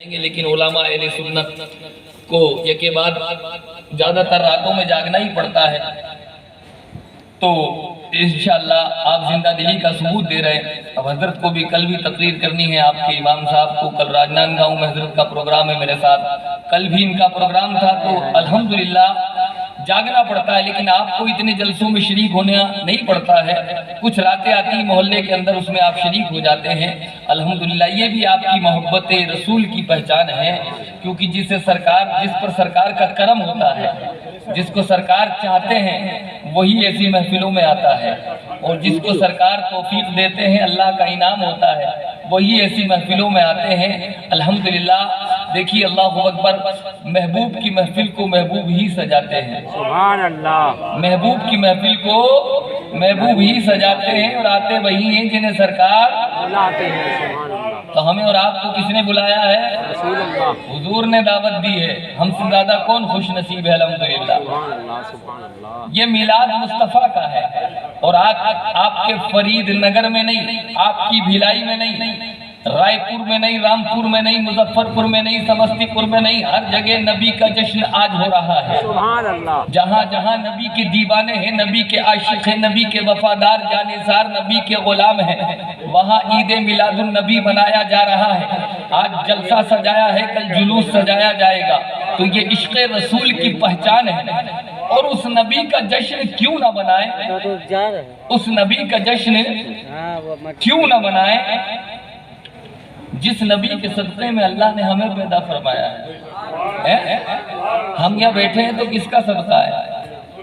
لیکن علماء اہل سنت کو یہ کے بعد زیادہ تر راتوں میں جاگنا ہی پڑتا ہے، تو انشاءاللہ آپ زندہ دلی کا ثبوت دے رہے ہیں۔ اب حضرت کو بھی کل بھی تقریر کرنی ہے، آپ کے امام صاحب کو کل راجنان گاؤں میں حضرت کا پروگرام ہے میرے ساتھ، کل بھی ان کا پروگرام تھا، تو الحمدللہ جاگنا پڑتا ہے، لیکن آپ کو اتنے جلسوں میں شریک ہونا نہیں پڑتا ہے، کچھ راتیں آتی محلے کے اندر، اس میں آپ شریک ہو جاتے ہیں۔ الحمدللہ یہ بھی آپ کی محبت رسول کی پہچان ہے، کیونکہ جس پر سرکار کا کرم ہوتا ہے، جس کو سرکار چاہتے ہیں وہی ایسی محفلوں میں آتا ہے، اور جس کو سرکار توفیق دیتے ہیں اللہ کا انعام ہوتا ہے وہی ایسی محفلوں میں آتے ہیں۔ الحمدللہ دیکھیے، اللہ اکبر، محبوب کی محفل کو محبوب ہی سجاتے ہیں، سبحان اللہ، محبوب کی محفل کو محبوب ہی سجاتے ہیں، اور آتے وہی ہیں جنہیں سرکار بلاتے ہیں۔ سبحان اللہ، تو ہمیں اور آپ کو کس نے بلایا ہے؟ رسول اللہ، حضور نے دعوت دی ہے، ہم سے زیادہ کون خوش نصیب ہے؟ الحمدللہ، سبحان اللہ، سبحان اللہ، یہ میلاد مصطفیٰ کا ہے، اور آپ کے فرید نگر میں نہیں، آپ کی بھیلائی میں نہیں، رائے پور میں نہیں، رامپور میں نہیں، مظفر پور میں نہیں، سمستی پور میں نہیں، ہر جگہ نبی کا جشن آج ہو رہا ہے۔ سبحان اللہ، جہاں جہاں نبی کے دیوانے ہیں، نبی کے عاشق ہیں، نبی کے وفادار جانثار، نبی کے غلام ہیں، وہاں عید میلاد النبی منایا جا رہا ہے۔ آج جلسہ سجایا ہے، کل جلوس سجایا جائے گا، تو یہ عشق رسول کی پہچان ہے، اور اس نبی کا جشن کیوں نہ منائیں؟ اس نبی کا جشن کیوں نہ منائیں جس نبی کے صدقے میں اللہ نے ہمیں پیدا فرمایا ہے؟ ہم یہاں بیٹھے ہیں تو کس کا صدقہ ہے؟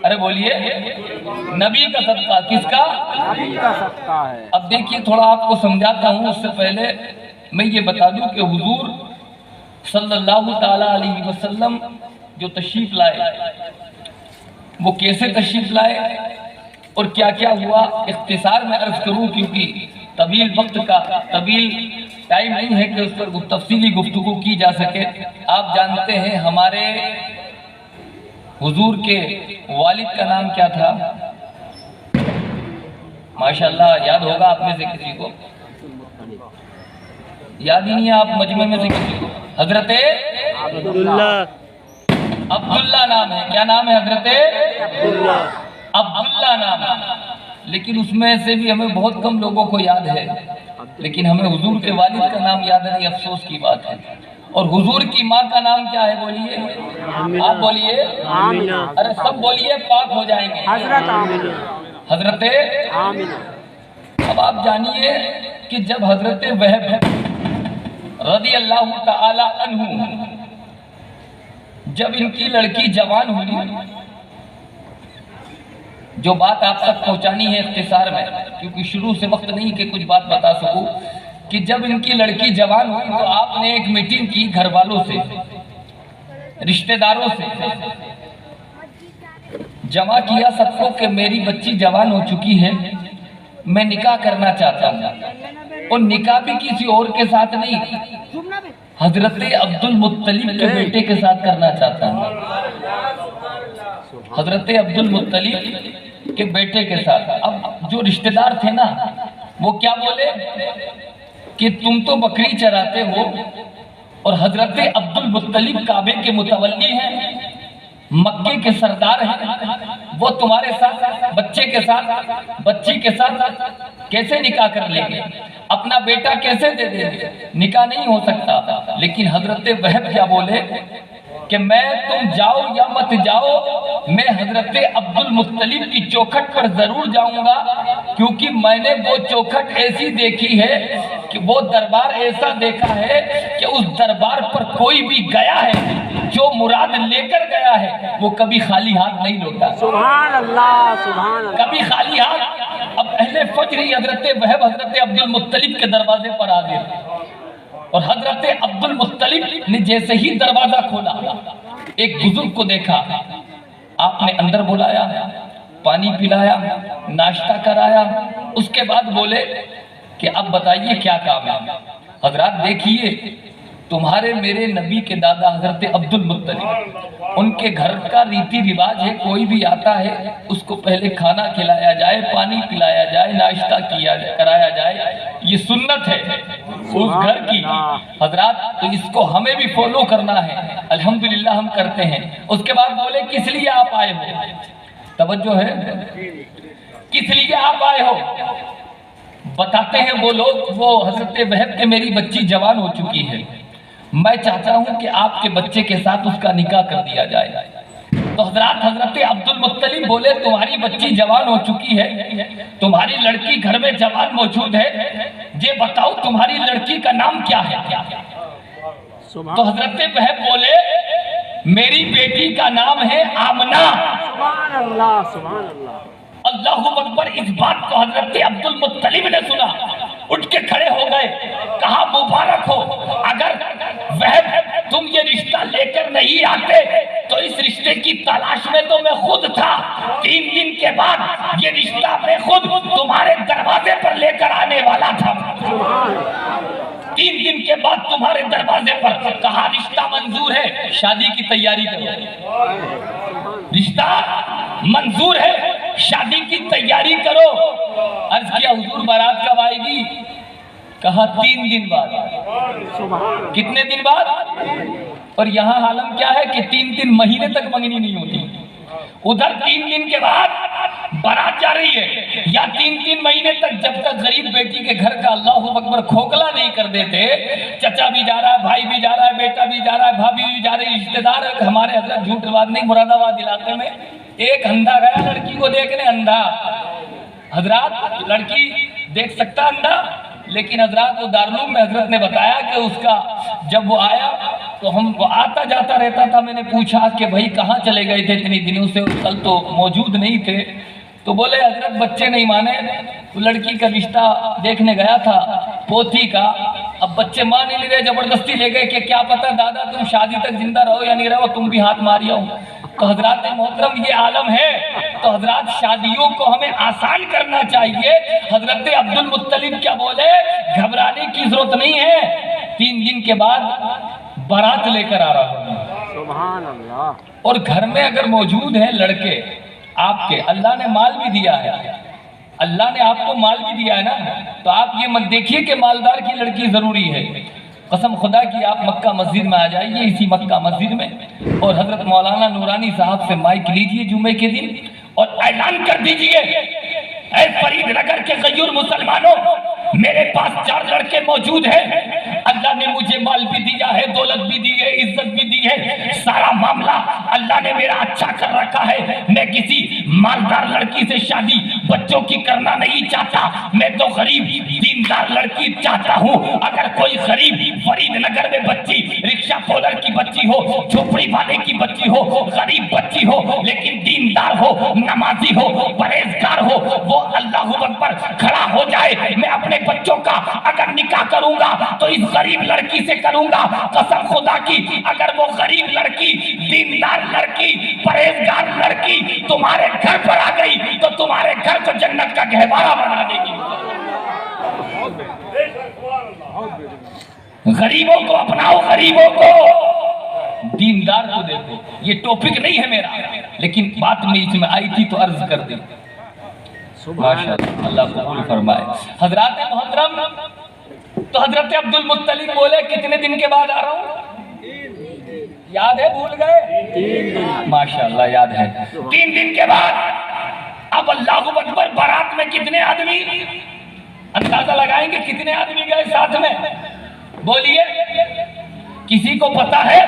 ارے بولیے، نبی کا صدقہ، کس کا؟ نبی کا صدقہ ہے۔ اب دیکھیے، تھوڑا آپ کو سمجھاتا ہوں، اس سے پہلے میں یہ بتا دوں کہ حضور صلی اللہ تعالیٰ علیہ وسلم جو تشریف لائے، وہ کیسے تشریف لائے اور کیا کیا ہوا، اختصار میں عرض کروں، کیونکہ طویل وقت کا طویل ٹائم نہیں ہے کہ اس پر تفصیلی گفتگو کی جا سکے۔ آپ جانتے ہیں ہمارے حضور کے والد کا نام کیا تھا؟ ماشاءاللہ یاد ہوگا آپ میں سے کسی کو، یاد ہی نہیں ہے آپ مجمع میں سے کسی کو؟ حضرت عبداللہ نام ہے۔ کیا نام ہے؟ حضرت عبداللہ نام ہے، لیکن اس میں سے بھی ہمیں بہت کم لوگوں کو یاد ہے، لیکن ہمیں حضور کے والد کا نام یاد نہیں، افسوس کی بات ہے۔ اور حضور کی ماں کا نام کیا ہے؟ بولیے، آپ بولیے، آمینہ، ارے سب بولیے، پاک ہو جائیں گے۔ حضرت آمینہ، حضرت آمینہ۔ اب آپ جانیے کہ جب حضرت وہب رضی اللہ تعالی عنہ، جب ان کی لڑکی جوان ہوئی، جو بات آپ تک پہنچانی ہے اختصار میں، کیونکہ شروع سے وقت نہیں کہ کچھ بات بتا سکوں، کہ جب ان کی لڑکی جوان ہوئی تو آپ نے ایک میٹنگ کی گھر والوں سے، رشتہ داروں سے جمع کیا سب کو کہ میری بچی جوان ہو چکی ہے، میں نکاح کرنا چاہتا ہوں، اور نکاح بھی کسی اور کے ساتھ نہیں، حضرت عبد المطلب کے بیٹے کے ساتھ کرنا چاہتا ہوں، حضرت عبد المطلب کے بیٹے کے ساتھ۔ اب جو رشتہ دار تھے نا، وہ کیا بولے کہ تم تو بکری چراتے ہو، اور حضرت عبد المطلب کعبے کے متولی ہیں، مکے کے سردار ہیں، وہ تمہارے ساتھ بچے کے ساتھ بچی کے ساتھ کیسے نکاح کر لیں گے؟ اپنا بیٹا کیسے دے دیں گے؟ نکاح نہیں ہو سکتا۔ لیکن حضرت وہب کیا بولے کہ میں تم جاؤ یا مت جاؤ، میں حضرت عبد المطلب کی چوکھٹ پر ضرور جاؤں گا، کیونکہ میں نے وہ چوکھٹ ایسی دیکھی ہے کہ وہ دربار ایسا دیکھا ہے کہ اس دربار پر کوئی بھی گیا ہے، جو مراد لے کر گیا ہے وہ کبھی خالی ہاتھ نہیں لوٹا۔ سبحان اللہ، سبحان اللہ، کبھی خالی ہاتھ۔ اب اہل فجری حضرت وہب حضرت عبد المطلب کے دروازے پر حاضر، اور حضرت عبد المطلب نے جیسے ہی دروازہ کھولا، ایک بزرگ کو دیکھا، آپ نے اندر بلایا، پانی پلایا، ناشتہ کرایا، اس کے بعد بولے کہ اب بتائیے کیا کام ہے؟ حضرات دیکھیے، تمہارے میرے نبی کے دادا حضرت عبد المطلب، ان کے گھر کا ریتی رواج ہے، کوئی بھی آتا ہے اس کو پہلے کھانا کھلایا جائے، پانی پلایا جائے، ناشتہ کرایا جائے، یہ سنت ہے۔ اس گھر کی حضرات، تو اس کو ہمیں بھی فالو کرنا ہے، الحمدللہ ہم کرتے ہیں۔ اس کے بعد بولے کس لیے آپ آئے ہو؟ توجہ ہے، کس لیے آپ آئے ہو؟ بتاتے ہیں وہ لوگ، وہ حضرت وہب کہ میری بچی جوان ہو چکی ہے، میں چاہتا ہوں کہ آپ کے بچے کے ساتھ اس کا نکاح کر دیا جائے۔ تو حضرت عبد المطلب بولے تمہاری بچی جوان ہو چکی ہے، تمہاری لڑکی گھر میں جوان موجود ہے، یہ بتاؤ تمہاری لڑکی کا نام کیا ہے؟ تو حضرت وہب بولے میری بیٹی کا نام ہے آمنہ۔ سبحان اللہ سبحان اللہ۔ اللہ اکبر۔ اس بات کو حضرت عبد المطلب نے سنا، اٹھ کے کھڑے ہو گئے، کہا مبارک ہو، اگر وہب تم یہ رشتہ لے کر نہیں آتے تو اس رشتے کی تلاش میں تو میں خود تھا، 3 دن کے بعد یہ رشتہ میں خود تمہارے دروازے پر لے کر آنے والا تھا، 3 دن کے بعد تمہارے دروازے پر۔ کہا رشتہ منظور ہے، شادی کی تیاری کرو، رشتہ منظور ہے، شادی کی تیاری کرو۔ عرض کیا حضور بارات کب آئے گی؟ کہا 3 دن بعد۔ کتنے دن بعد؟ اور یہاں عالم کیا ہے کہ 3 مہینے تک منگنی نہیں ہوتی، ادھر 3 دن کے بعد بارات جا رہی ہے، یا 3 مہینے تک جب تک غریب بیٹی کے گھر کا اللہ اکبر کھوکھلا نہیں کر دیتے، چچا بھی جا رہا ہے، بھائی بھی جا رہا ہے، بیٹا بھی جا رہا ہے، بھابھی بھی جا رہی ہے، رشتہ دار ہے۔ ہمارے حضرت جھوٹ بات نہیں، مراد آباد علاقے میں ایک اندھا گیا لڑکی کو دیکھنے، اندھا حضرات، لڑکی دیکھ سکتا اندھا، لیکن حضرات وہ دارالعلوم میں حضرت نے بتایا کہ اس کا جب وہ آیا تو وہ آتا جاتا رہتا تھا، میں نے پوچھا کہ بھائی کہاں چلے گئے تھے اتنی دنوں سے، کل تو موجود نہیں تھے، تو بولے حضرت بچے نہیں مانے، وہ لڑکی کا رشتہ دیکھنے گیا تھا پوتی کا، اب بچے مان نہیں لے رہے، زبردستی لے گئے کہ کیا پتہ دادا تم شادی تک زندہ رہو یا نہیں رہو، تم بھی ہاتھ ماریا ہو۔ تو حضرات محترم یہ عالم ہے، تو حضرات شادیوں کو ہمیں آسان کرنا چاہیے۔ حضرت عبد المطلب کیا بولے گھبرانے کی ضرورت نہیں ہے، 3 دن کے بعد بارات لے کر آ رہا ہوں۔ سبحان اللہ۔ اور گھر میں اگر موجود ہیں لڑکے آپ کے، اللہ نے مال بھی دیا ہے، اللہ نے آپ کو مال بھی دیا ہے نا، تو آپ یہ مت دیکھیے کہ مالدار کی لڑکی ضروری ہے، قسم خدا کی آپ مکہ مسجد میں آ جائیے، اسی مکہ مسجد میں، اور حضرت مولانا نورانی صاحب سے مائک لیجئے جمعے کے دن اور اعلان کر دیجئے، اے فرید نگر کے غیور مسلمانوں، میرے پاس 4 لڑکے موجود ہیں، اللہ نے مجھے مال بھی دیا ہے، دولت بھی دی ہے، عزت بھی دی ہے، سارا معاملہ اللہ نے میرا اچھا کر رکھا ہے، میں کسی مالدار لڑکی سے شادی بچوں کی کرنا نہیں چاہتا، میں تو غریب دیندار لڑکی چاہتا ہوں۔ اگر کوئی غریب فرید نگر میں بچی، رکشہ پولر کی بچی ہو، جھوپڑی والے کی بچی ہو، غریب بچی ہو لیکن دیندار ہو، نمازی ہو، پرہیزگار ہو، وہ اللہ اکبر کھڑا ہو جائے، میں اپنے بچوں کا اگر نکاح کروں گا تو اس غریب لڑکی سے کروں گا، قسم خدا کی اگر وہ غریب لڑکی، دیندار لڑکی، پرہیزگار لڑکی تمہارے گھر پر آ گئی تو تمہارے گھر کو جنت کا گہوارہ بنا دے گی۔ غریبوں کو اپناؤ، غریبوں کو، دیندار کو دیکھو۔ یہ ٹاپک نہیں ہے میرا، لیکن بات میں اس میں آئی تھی تو عرض کر دی۔ ماشاءاللہ، اللہ قبول فرمائے۔ حضرات محترم، تو حضرت عبد المطلب بولے کتنے دن کے بعد آ رہا ہوں؟ یاد ہے؟ بھول گئے؟ ماشاءاللہ یاد ہے۔ 3 دن کے بعد اب اللہ اکبر، بارات میں کتنے آدمی؟ اندازہ لگائیں گے کتنے آدمی گئے ساتھ میں؟ بولیے، کسی کو پتا ہے؟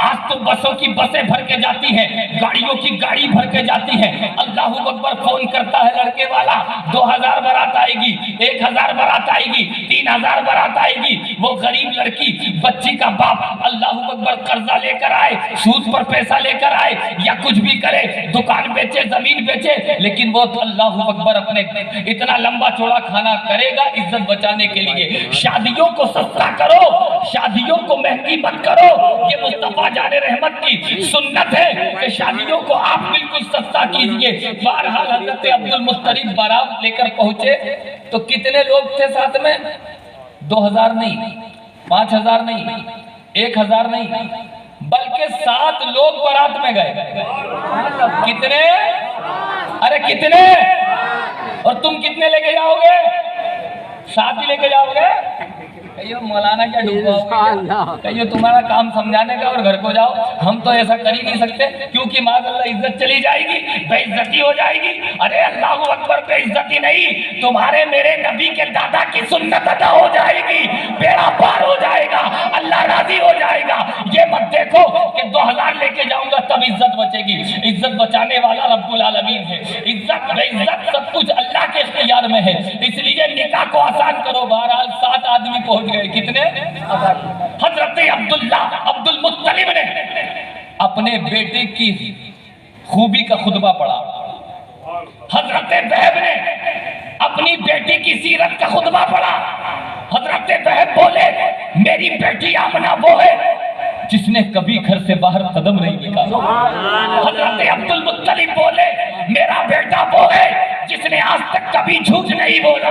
آج تو بسوں کی بسیں بھر کے جاتی ہیں، گاڑیوں کی گاڑی بھر کے جاتی ہیں، اللہ اکبر فون کرتا ہے لڑکے والا، 2000 بارات آئے گی، 1000 بارات آئے گی، 3000 بارات آئے گی۔ وہ غریب لڑکی، بچی کا باپ اللہ اکبر قرضہ لے کر آئے، سود پر پیسہ لے کر آئے، یا کچھ بھی کرے، دکان بیچے، زمین بیچے، لیکن وہ تو اللہ اکبر اپنے اتنا لمبا چوڑا کھانا کرے گا عزت بچانے کے لیے۔ شادیوں کو سستا کرو، شادیوں کو مہنگی مت کرو، یہ مصطفیٰ جان رحمت کی سنت ہے کہ شادیوں کو آپ بالکل سستا کیجئے۔ بہرحال حضرت عبد المطلب بارات لے کر پہنچے تو کتنے لوگ تھے ساتھ میں؟ 2000 نہیں، 5000 نہیں، 1000 نہیں، بلکہ 7 لوگ بارات میں گئے۔ کتنے؟ ارے کتنے؟ اور تم کتنے لے کے جاؤ گے؟ 7 ہی لے کے جاؤ گے؟ کہیے مولانا کیا ڈوبا ہو انشاءاللہ۔ کہیے تمہارا کام سمجھانے کا اور گھر کو جاؤ. ہم تو ایسا کر ہی نہیں سکتے کیونکہ معاذ اللہ عزت چلی جائے گی, بے عزتی ہو جائے گی. ارے اللہ اکبر, بے عزتی نہیں, تمہارے میرے نبی کے دادا کی سنت ادا ہو جائے گی, بیڑا پار ہو جائے گا, اللہ راضی ہو جائے گا. یہ مت دیکھو کہ 2000 لے کے جاؤں گا تب عزت بچے گی. عزت بچانے والا رب العالمین ہے. عزت بے عزت سب کچھ اللہ کے اختیار میں ہے. اس لیے نکاح کو آسان کرو. بہرحال 7 آدمی پہنچ گئے. کتنے؟ حضرت عبداللہ عبد المطلب نے اپنے بیٹے کی خوبی کا خطبہ پڑھا. حضرت بہب نے اپنی بیٹی کی سیرت کا خطبہ پڑھا. حضرت بہب بولے میری بیٹی آمنہ وہ ہے جس نے کبھی گھر سے باہر قدم نہیں نکالا. حضرت عبد المطلب بولے میرا بیٹا وہ ہے جس نے آج تک کبھی جھوٹ نہیں بولا,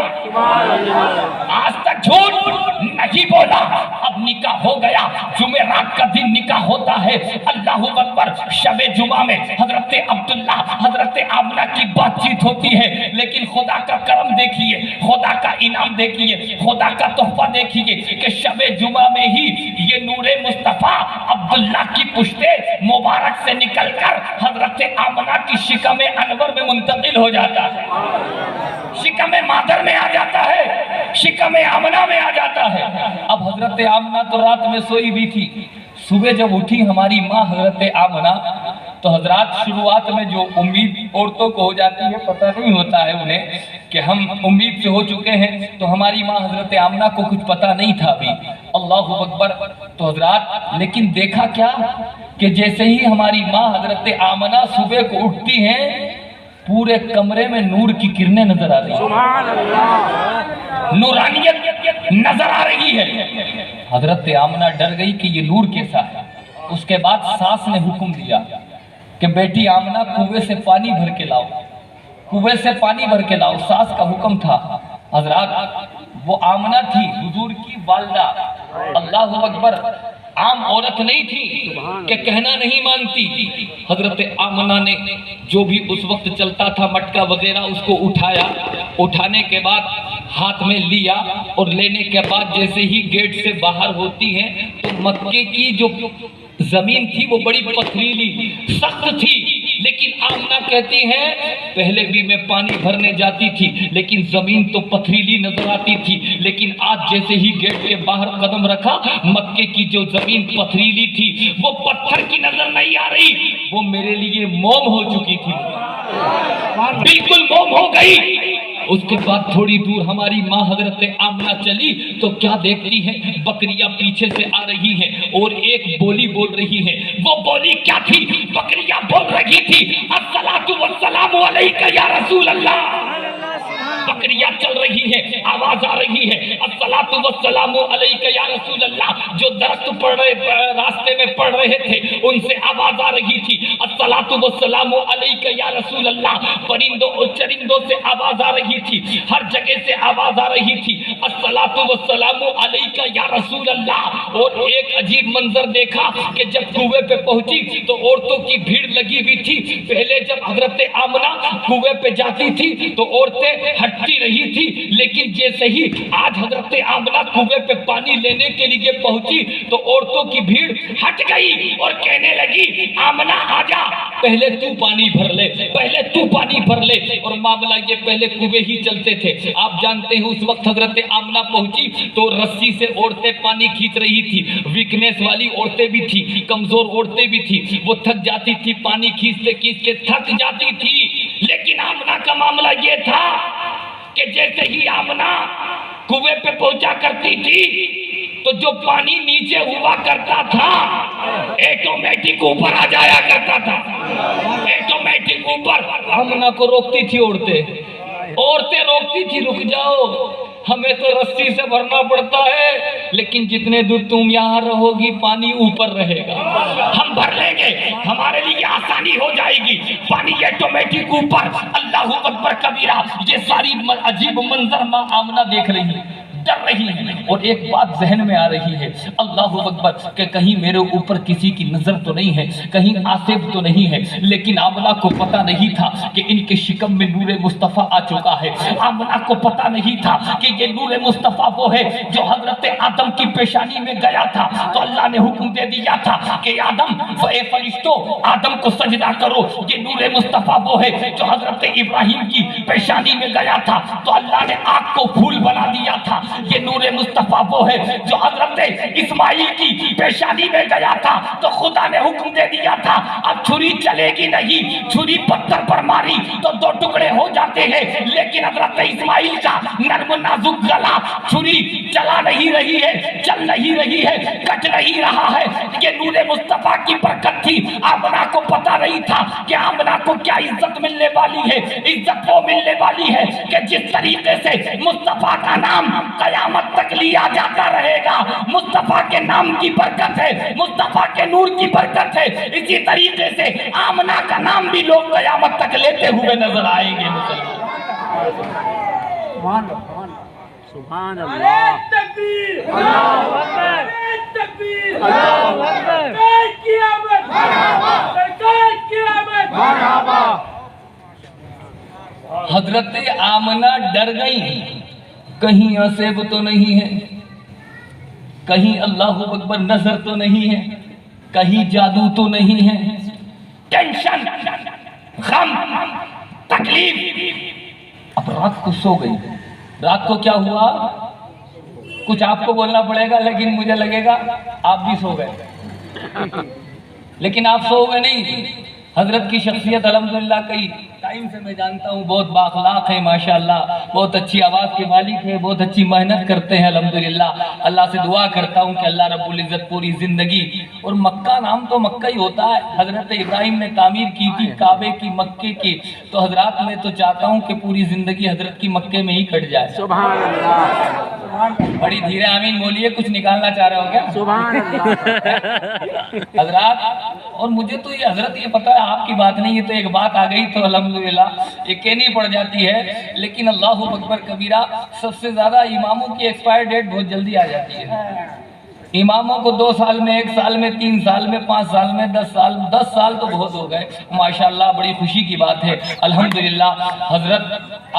آج تک جھوٹ نہیں بولا. اب نکاح ہو گیا. جمعرات کا دن نکاح ہوتا ہے. اللہ اکبر. شب جمعہ میں حضرت عبداللہ حضرت آمنہ کی بات چیت ہوتی ہے. لیکن خدا کا کرم دیکھیے, خدا کا انعام دیکھیے, خدا کا تحفہ دیکھیے کہ شب جمعہ میں ہی یہ نور مصطفیٰ عبداللہ کی پشتے مبارک سے نکل کر حضرت آمنہ کی شکم انور میں منتقل ہو جاتا ہے, شکم مادر میں آ جاتا ہے, شکم آمنہ میں آ جاتا ہے. اب حضرت آمنہ تو رات میں سوئی بھی تھی. صبح جب اٹھی ہماری ماں حضرت آمنہ تو حضرات شروعات میں جو امید عورتوں کو ہو جاتی ہے, پتہ نہیں ہوتا ہے انہیں کہ ہم امید سے ہو چکے ہیں, تو ہماری ماں حضرت آمنہ کو کچھ پتہ نہیں تھا ابھی. اللہ اکبر. تو حضرات لیکن دیکھا کیا کہ جیسے ہی ہماری ماں حضرت آمنہ صبح کو اٹھتی ہیں پورے کمرے میں نور کی کرنیں نظر آ رہی ہیں, سبحان اللہ, نورانیت نظر آ رہی ہے. حضرت آمنہ ڈر گئی کہ یہ نور کیسا ہے. اس کے بعد ساس نے حکم دیا کہ بیٹی آمنہ کنویں سے پانی بھر کے لاؤ, کنویں سے پانی بھر کے لاؤ. ساس کا حکم تھا. حضرات وہ آمنہ تھی حضور کی والدہ. اللہ اکبر. عام عورت نہیں تھی کہ کہنا نہیں مانتی. حضرت آمنہ نے جو بھی اس وقت چلتا تھا مٹکا وغیرہ اس کو اٹھایا. اٹھانے کے بعد ہاتھ میں لیا اور لینے کے بعد جیسے ہی گیٹ سے باہر ہوتی ہیں تو مکے کی جو زمین تھی وہ بڑی پتھریلی سخت تھی. لیکن آمنہ کہتی ہیں پہلے بھی میں پانی بھرنے جاتی تھی لیکن زمین تو پتھریلی نظر آتی تھی, لیکن آج جیسے ہی گیٹ کے باہر قدم رکھا مکے کی جو زمین پتھریلی تھی وہ پتھر کی نظر نہیں آ رہی, وہ میرے لیے موم ہو چکی تھی, بالکل موم ہو گئی. اس کے بعد تھوڑی دور ہماری ماں حضرت آمنہ چلی تو کیا دیکھتی ہے بکریاں پیچھے سے آ رہی ہیں اور ایک بولی بول رہی ہے. وہ بولی کیا تھی؟ بکریاں بول رہی تھی الصلاۃ والسلام علیک یا رسول اللہ. بکریاں چل رہی ہیں, آواز آ رہی ہے الصلاۃ والسلام علیک یا رسول اللہ. جو درخت پڑ رہے راستے میں پڑ رہے تھے ان سے آواز آ رہی تھی الصلاۃ والسلام علیک یا رسول اللہ. پرندوں اور چرندوں سے آواز آ رہی تھی, ہر جگہ سے آواز آ رہی تھی الصلاۃ والسلام علیک یا رسول اللہ. اور ایک عجیب منظر دیکھا کہ جب کنویں پہ پہنچی تو عورتوں کی بھیڑ لگی ہوئی تھی. پہلے جب حضرت آمنہ کنویں پہ جاتی تھی تو عورتیں ہٹتی رہی تھی, لیکن جیسے ہی آج حضرت آمنہ کنویں پہ پانی لینے کے لیے پہنچی تو عورتوں کی بھیڑ ہٹ گئی اور کہنے لگی آمنہ آجا, پہلے تو پانی بھر لے, پہلے تو پانی بھر لے. اور معاملہ یہ پہلے کنویں ہی چلتے تھے. آپ جانتے ہیں اس وقت حضرت آمنہ پہنچی تو رسی سے عورتیں پانی کھینچ رہی تھی. ویکنیس والی عورتیں بھی تھی, کمزور عورتیں بھی تھی, وہ تھک جاتی تھی, پانی کھینچتے کھینچتے تھک جاتی تھی. لیکن آمنہ کا معاملہ یہ تھا کہ جیسے ہی آمنہ کنویں پہ پہنچا کرتی تھی تو جو پانی نیچے ہوا کرتا تھا ایٹومیٹک اوپر آ جایا کرتا تھا, ایٹومیٹک اوپر. آمنہ کو روکتی تھی عورتیں روکتی تھی, رک جاؤ ہمیں تو رسی سے بھرنا پڑتا ہے, لیکن جتنے دور تم یہاں رہو گی پانی اوپر رہے گا, ہم بھر لیں گے, ہمارے لیے آسانی ہو جائے گی. پانی ایٹومیٹک اوپر. اللہ اکبر کبیرہ. یہ ساری عجیب منظر ماں آمنہ دیکھ رہی ہے. ڈر رہی ہیں اور ایک بات ذہن میں آ رہی ہے، اللہ اکبر، کہ کہیں میرے اوپر کسی کی نظر تو نہیں ہے، کہیں آصف تو نہیں ہے۔ لیکن آمنہ کو پتہ نہیں تھا کہ ان کے شکم میں نور مصطفیٰ آ چکا ہے۔ آمنہ کو پتہ نہیں تھا کہ یہ نور مصطفیٰ وہ ہے جو حضرت آدم کی پیشانی میں گیا تھا تو اللہ نے حکم دے دیا تھا کہ آدم، اے فرشتوں، آدم کو سجدہ کرو۔ یہ نور مصطفیٰ وہ ہے جو حضرت ابراہیم کی پیشانی میں گیا تھا تو اللہ نے آگ کو پھول بنا دیا تھا۔ یہ نور مصطفیٰ وہ ہے جو حضرت اسماعیل کی پیشانی میں گیا تھا تو خدا نے حکم دے دیا تھا اب چھری چلے گی نہیں، چھری پتھر پر ماری تو دو ٹکڑے ہو جاتے ہیں، لیکن حضرت اسماعیل کا نرم نازک گلا چھری چلا نہیں رہی ہے، چل نہیں رہی ہے، کٹ نہیں رہا ہے۔ یہ نور مصطفیٰ کی برکت تھی۔ آمنہ کو پتہ نہیں تھا کہ آمنہ کو کیا عزت ملنے والی ہے۔ عزت وہ ملنے والی ہے کہ جس طریقے سے مصطفیٰ کا نام قیامت تک لیا جاتا رہے گا، مصطفیٰ کے نام کی برکت ہے، مصطفیٰ کے نور کی برکت ہے، اسی طریقے سے آمنہ کا نام بھی لوگ قیامت تک لیتے ہوئے نظر آئیں گے۔ سبحان اللہ، تکبیر، اللہ اکبر، تکبیر، اللہ اکبر، قیامت، مرحبا، سرکار قیامت، مرحبا۔ حضرت آمنہ ڈر گئی، کہیں آصف تو نہیں ہے، کہیں اللہ اکبر نظر تو نہیں ہے، کہیں جادو تو نہیں ہے۔ ٹینشن، غم، تکلیف۔ اب رات کو سو گئی۔ رات کو کیا ہوا؟ کچھ آپ کو بولنا پڑے گا لیکن مجھے لگے گا آپ بھی سو گئے، لیکن آپ سو گئے نہیں۔ حضرت کی شخصیت الحمدللہ کئی ٹائم سے میں جانتا ہوں، بہت بااخلاق ہے ماشاءاللہ، بہت اچھی آواز کے مالک ہے، بہت اچھی محنت کرتے ہیں الحمدللہ۔ اللہ سے دعا کرتا ہوں کہ اللہ رب العزت پوری زندگی، اور مکہ نام تو مکہ ہی ہوتا ہے، حضرت ابراہیم نے تعمیر کی تھی کعبے کی، مکے کی، تو حضرات میں تو چاہتا ہوں کہ پوری زندگی حضرت کی مکے میں ہی کٹ جائے۔ سبحان اللہ، بڑی دھیرے آمین بولیے، کچھ نکالنا چاہ رہے ہو کیا؟ سبحان اللہ۔ حضرات، اور مجھے تو یہ حضرت یہ پتہ ہے آپ کی بات نہیں، یہ تو ایک بات آ گئی تو الحمدللہ یہ کہنی پڑ جاتی ہے، لیکن اللہ اکبر کبیرہ، سب سے زیادہ اماموں کی ایکسپائر ڈیٹ بہت جلدی آ جاتی ہے۔ اماموں کو 2 سال میں، 1 سال میں، 3 سال میں، 5 سال میں، 10 سال، 10 سال تو بہت ہو گئے ماشاءاللہ، بڑی خوشی کی بات ہے الحمدللہ۔ حضرت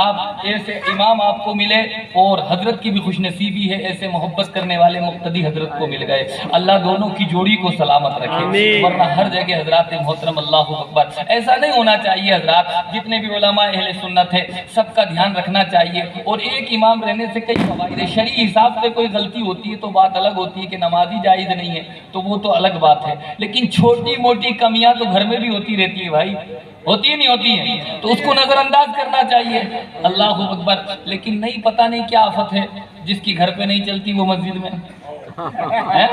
آپ ایسے امام آپ کو ملے اور حضرت کی بھی خوش نصیبی ہے، ایسے محبت کرنے والے مقتدی حضرت کو مل گئے۔ اللہ دونوں کی جوڑی کو سلامت رکھے، ورنہ ہر جگہ حضرات محترم اللہ اکبر ایسا نہیں ہونا چاہیے۔ حضرات جتنے بھی علماء اہل سنت ہے سب کا دھیان رکھنا چاہیے، اور ایک امام رہنے سے کئی فوائد ہیں۔ شرعی حساب سے کوئی غلطی ہوتی ہے تو بات الگ ہوتی ہے کہ نمازی جائز نہیں ہے تو وہ تو الگ بات ہے، لیکن چھوٹی موٹی کمیاں تو گھر میں بھی ہوتی رہتی ہے بھائی، ہوتی ہی نہیں ہوتی ہیں، تو اس کو نظر انداز کرنا چاہیے۔ اللہ اکبر، لیکن نہیں، پتہ نہیں کیا آفت ہے، جس کی گھر پہ نہیں چلتی وہ مسجد میں ہے،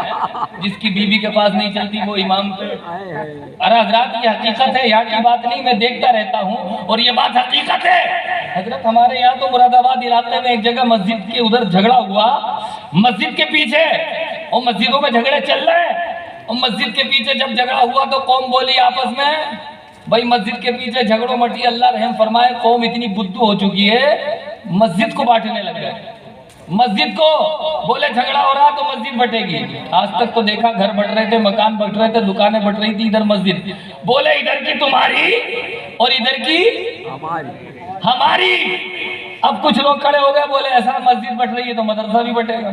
جس کی بیوی کے پاس نہیں چلتی وہ امام پہ۔ ارے حضرات یہ حقیقت ہے، یہاں کی بات نہیں، میں دیکھتا رہتا ہوں اور یہ بات حقیقت ہے۔ حضرت ہمارے یہاں تو مراد آباد علاقے میں ایک جگہ مسجد کے ادھر جھگڑا ہوا، مسجد کے پیچھے، اور مسجدوں میں جھگڑے چل رہے ہیں، اور مسجد کے پیچھے جب جھگڑا ہوا تو قوم بولی آپس میں، بھائی مسجد کے پیچھے جھگڑوں مٹی، اللہ رحم فرمائے، قوم اتنی بدو ہو چکی ہے مسجد کو بانٹنے لگ گئے، مسجد کو بولے جھگڑا ہو رہا تو مسجد بٹے گی۔ آج تک تو دیکھا گھر بٹ رہے تھے، مکان بٹ رہے تھے، دکانیں بٹ رہی تھی، ادھر مسجد، بولے ادھر کی تمہاری اور ادھر کی ہماری۔ اب کچھ لوگ کھڑے ہو گئے، بولے ایسا مسجد بٹ رہی ہے تو مدرسہ بھی بٹے گا،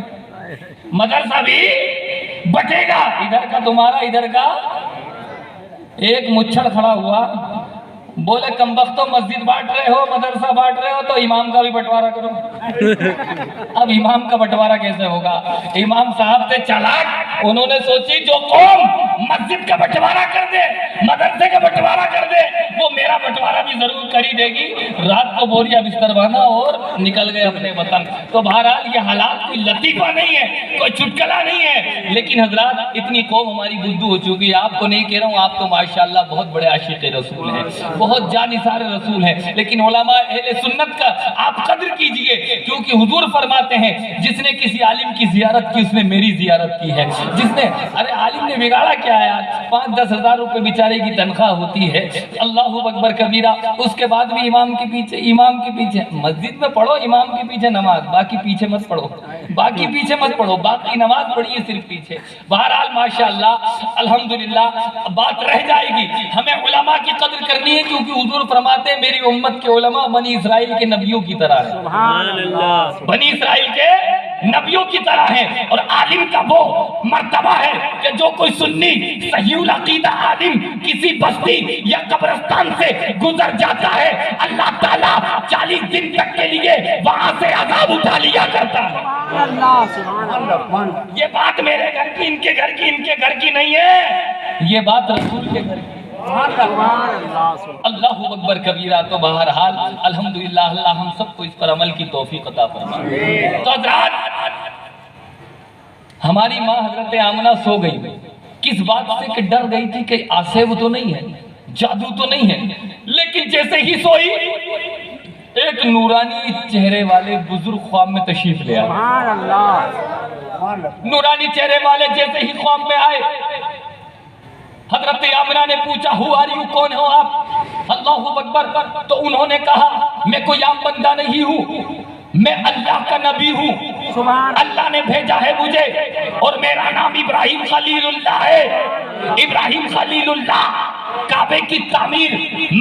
مدرسہ بھی بٹے گا، ادھر کا تمہارا ادھر کا۔ ایک مچھڑ کھڑا ہوا، بولے کمبختو مسجد بانٹ رہے ہو، مدرسہ بانٹ رہے ہو تو امام کا بھی بٹوارا کرو۔ اب امام کا بٹوارا کیسے ہوگا؟ امام صاحب تھے چالاک، انہوں نے سوچی جو قوم مسجد کا بٹوارا کر دے، مدرسے کا بٹوارا کر دے، وہ میرا بٹوارا بھی ضرور کر ہی دے گی۔ رات کو بوریا بستر باندھا اور نکل گئے اپنے وطن۔ تو بہرحال یہ حالات کوئی لطیفہ نہیں ہے، کوئی چٹکلا نہیں ہے، لیکن حضرات اتنی قوم ہماری بدو ہو چکی ہے۔ آپ کو نہیں کہہ رہا ہوں، آپ تو ماشاءاللہ بہت بڑے عاشق رسول ہیں، بہت جانثار رسول ہیں، لیکن علماء اہل سنت کا آپ قدر کیجئے، کیونکہ حضور فرماتے ہیں جس نے کسی عالم کی زیارت کی اس نے میری زیارت کی ہے۔ جس نے، ارے عالم نے بگاڑا کیا ہے؟ 5-10 ہزار روپے بیچارے کی تنخواہ ہوتی ہے، اللہ اکبر کبیرہ، اس کے بعد بھی امام کے پیچھے مسجد میں پڑھو امام کے پیچھے نماز، باقی پیچھے مت پڑھو، باقی نماز پڑھیے صرف پیچھے۔ بہرحال ماشاءاللہ الحمدللہ بات رہ جائے گی، ہمیں علماء کی قدر کرنی ہے، کیونکہ حضور فرماتے ہیں میری امت کے علماء بنی اسرائیل کے نبیوں کی طرح ہے، سبحان اللہ، بنی اسرائیل کے نبیوں کی طرح ہے۔ اور عالم کا وہ مرتبہ ہے کہ جو کوئی سنی صحیح العقیدہ عالم کسی بستی یا قبرستان سے گزر جاتا ہے، اللہ تعالیٰ 40 دن تک کے لیے وہاں سے عذاب اٹھا لیا کرتا ہے۔ سبحان اللہ، سبحان اللہ، یہ بات میرے گھر کی، ان کے گھر کی نہیں ہے، یہ بات رسول کے گھر کی۔ سبحان اللہ، اللہ اکبر کبیرہ۔ تو بہرحال الحمدللہ اللہ ہم سب کو اس پر عمل کی توفیق عطا فرمائے۔ تو حضرات ہماری ماں حضرت آمنہ سو گئی، کس بات سے کہ ڈر گئی تھی کہ آسیب تو نہیں ہے، جادو تو نہیں ہے، لیکن جیسے ہی سوئی ایک نورانی چہرے والے بزرگ خواب میں تشریف لے آئے۔ سبحان اللہ، نورانی چہرے والے جیسے ہی خواب میں آئے، حضرت آمنہ نے پوچھا ہو آر یو، کون ہو آپ؟ اللہ اکبر۔ تو انہوں نے کہا میں کوئی عام بندہ نہیں ہوں، میں اللہ کا نبی ہوں، سبحان اللہ نے بھیجا ہے مجھے، اور میرا نام ابراہیم خلیل اللہ ہے، ابراہیم خلیل اللہ۔ کعبے کی تعمیر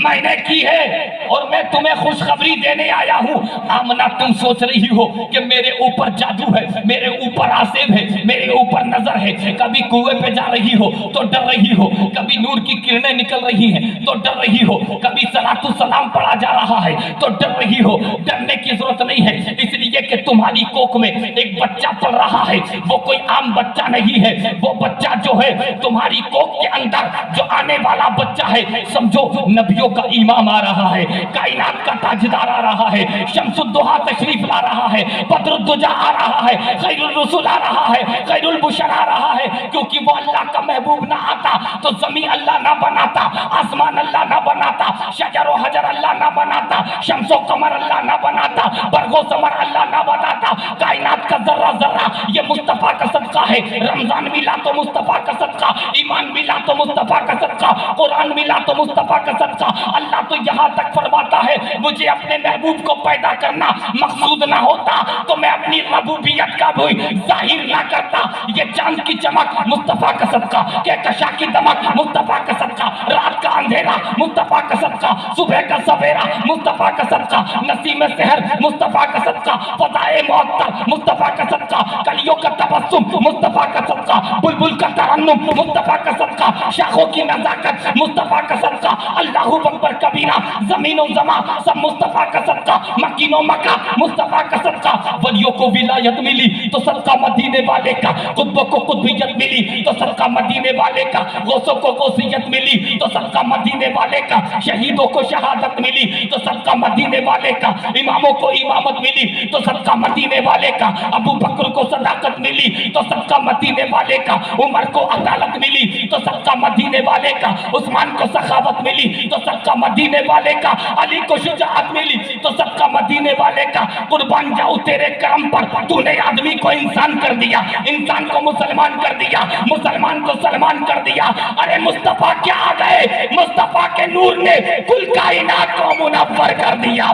میں نے کی ہے اور میں تمہیں خوشخبری دینے آیا ہوں۔ آمنہ تم سوچ رہی ہو کہ میرے اوپر جادو ہے، میرے اوپر آسیب ہے، میرے اوپر نظر ہے، کبھی کنویں پہ جا رہی ہو تو ڈر رہی ہو، کبھی نور کی کرنیں نکل رہی ہیں تو ڈر رہی ہو، کبھی صلاۃ السلام پڑھا جا رہا ہے تو ڈر رہی ہو۔ ڈرنے کی ضرورت نہیں ہے، اس لیے کہ تمہاری کوکھ میں ایک بچہ پل رہا ہے، وہ کوئی عام بچہ نہیں ہے، وہ بچہ جو ہے تمہاری کوکھ کے اندر جو آنے والا بچہ ہے، سمجھو نبیوں کا امام آ رہا ہے، کائنات کا تاجدار آ رہا ہے، شمس الضحیٰ تشریف لا رہا ہے، بدر الدجا آ رہا ہے، خیر الرسول آ رہا ہے، خیر البشر آ رہا ہے، کیونکہ وہ اللہ کا محبوب نہ آتا تو زمین اللہ نہ بناتا، آسمان اللہ نہ بناتا، شجر و حجر اللہ نہ بناتا، شمس و قمر اللہ نہ بناتا، برگ و ثمر اللہ نہ بناتا، کائنات کا ذرہ ذرہ یہ مصطفیٰ کا صدقہ ہے۔ رمضان ملا تو مصطفیٰ کا صدقہ، ایمان ملا تو مصطفیٰ کا صدقہ، قرآن ملا تو مصطفیٰ کا صدقہ۔ اللہ تو یہاں تک فرماتا ہے مجھے اپنے محبوب کو پیدا کرنا مقصود نہ ہوتا تو میں اپنی ربوبیت کا بھی ظاہر نہ کرتا۔ یہ چاند کی چمک مصطفیٰ کا صدقہ، کہکشاں کی دمک مصطفیٰ کا صدقہ، رات کا اندھیرا مصطفیٰ کا صدقہ، صبح کا سویرا مصطفیٰ کا صدقہ، نسیم سحر مصطفیٰ کا صدقہ، فضائے معطر مصطفیٰ کا صدقہ، کلیوں کا تبسم مصطفیٰ کا صدقہ، بلبل کا ترنم مصطفیٰ کا صدقہ، شاخوں کی نزاکت مصطفیٰ کا صدقہ، اللہ اکبر کبیرہ، زمین و زمان سب مصطفیٰ کا صدقہ، مکین و مکہ مصطفیٰ کا صدقہ۔ ولیوں کو ولایت ملی تو صدقہ مدینے والے کا، قطبوں کو قطبیت ملی تو صدقہ مدینے والے کا، غوثوں کو غوثیت ملی تو صدقہ مدینے والے کا، شہیدوں کو شہادت ملی تو صدقہ مدینے والے کا، اماموں کو امامت ملی تو صدقہ مدینے والے کا، ابو بکر کو صداقت ملی تو صدقہ مدینے والے کا، عمر کو عدالت ملی تو صدقہ مدینے والے کا، عثمان کو سخاوت ملی تو صدقہ مدینے والے کا، علی کو شجاعت ملی تو صدقہ مدینے والے کا۔ قربان جاؤ تیرے کرم پر، تو نے آدمی کو انسان کر دیا، انسان کو مسلمان کر دیا، مسلمان کو سلمان کر دیا۔ ارے مصطفیٰ کیا آ گئے، مصطفیٰ کے نور نے کل کائنات کو منور کر دیا۔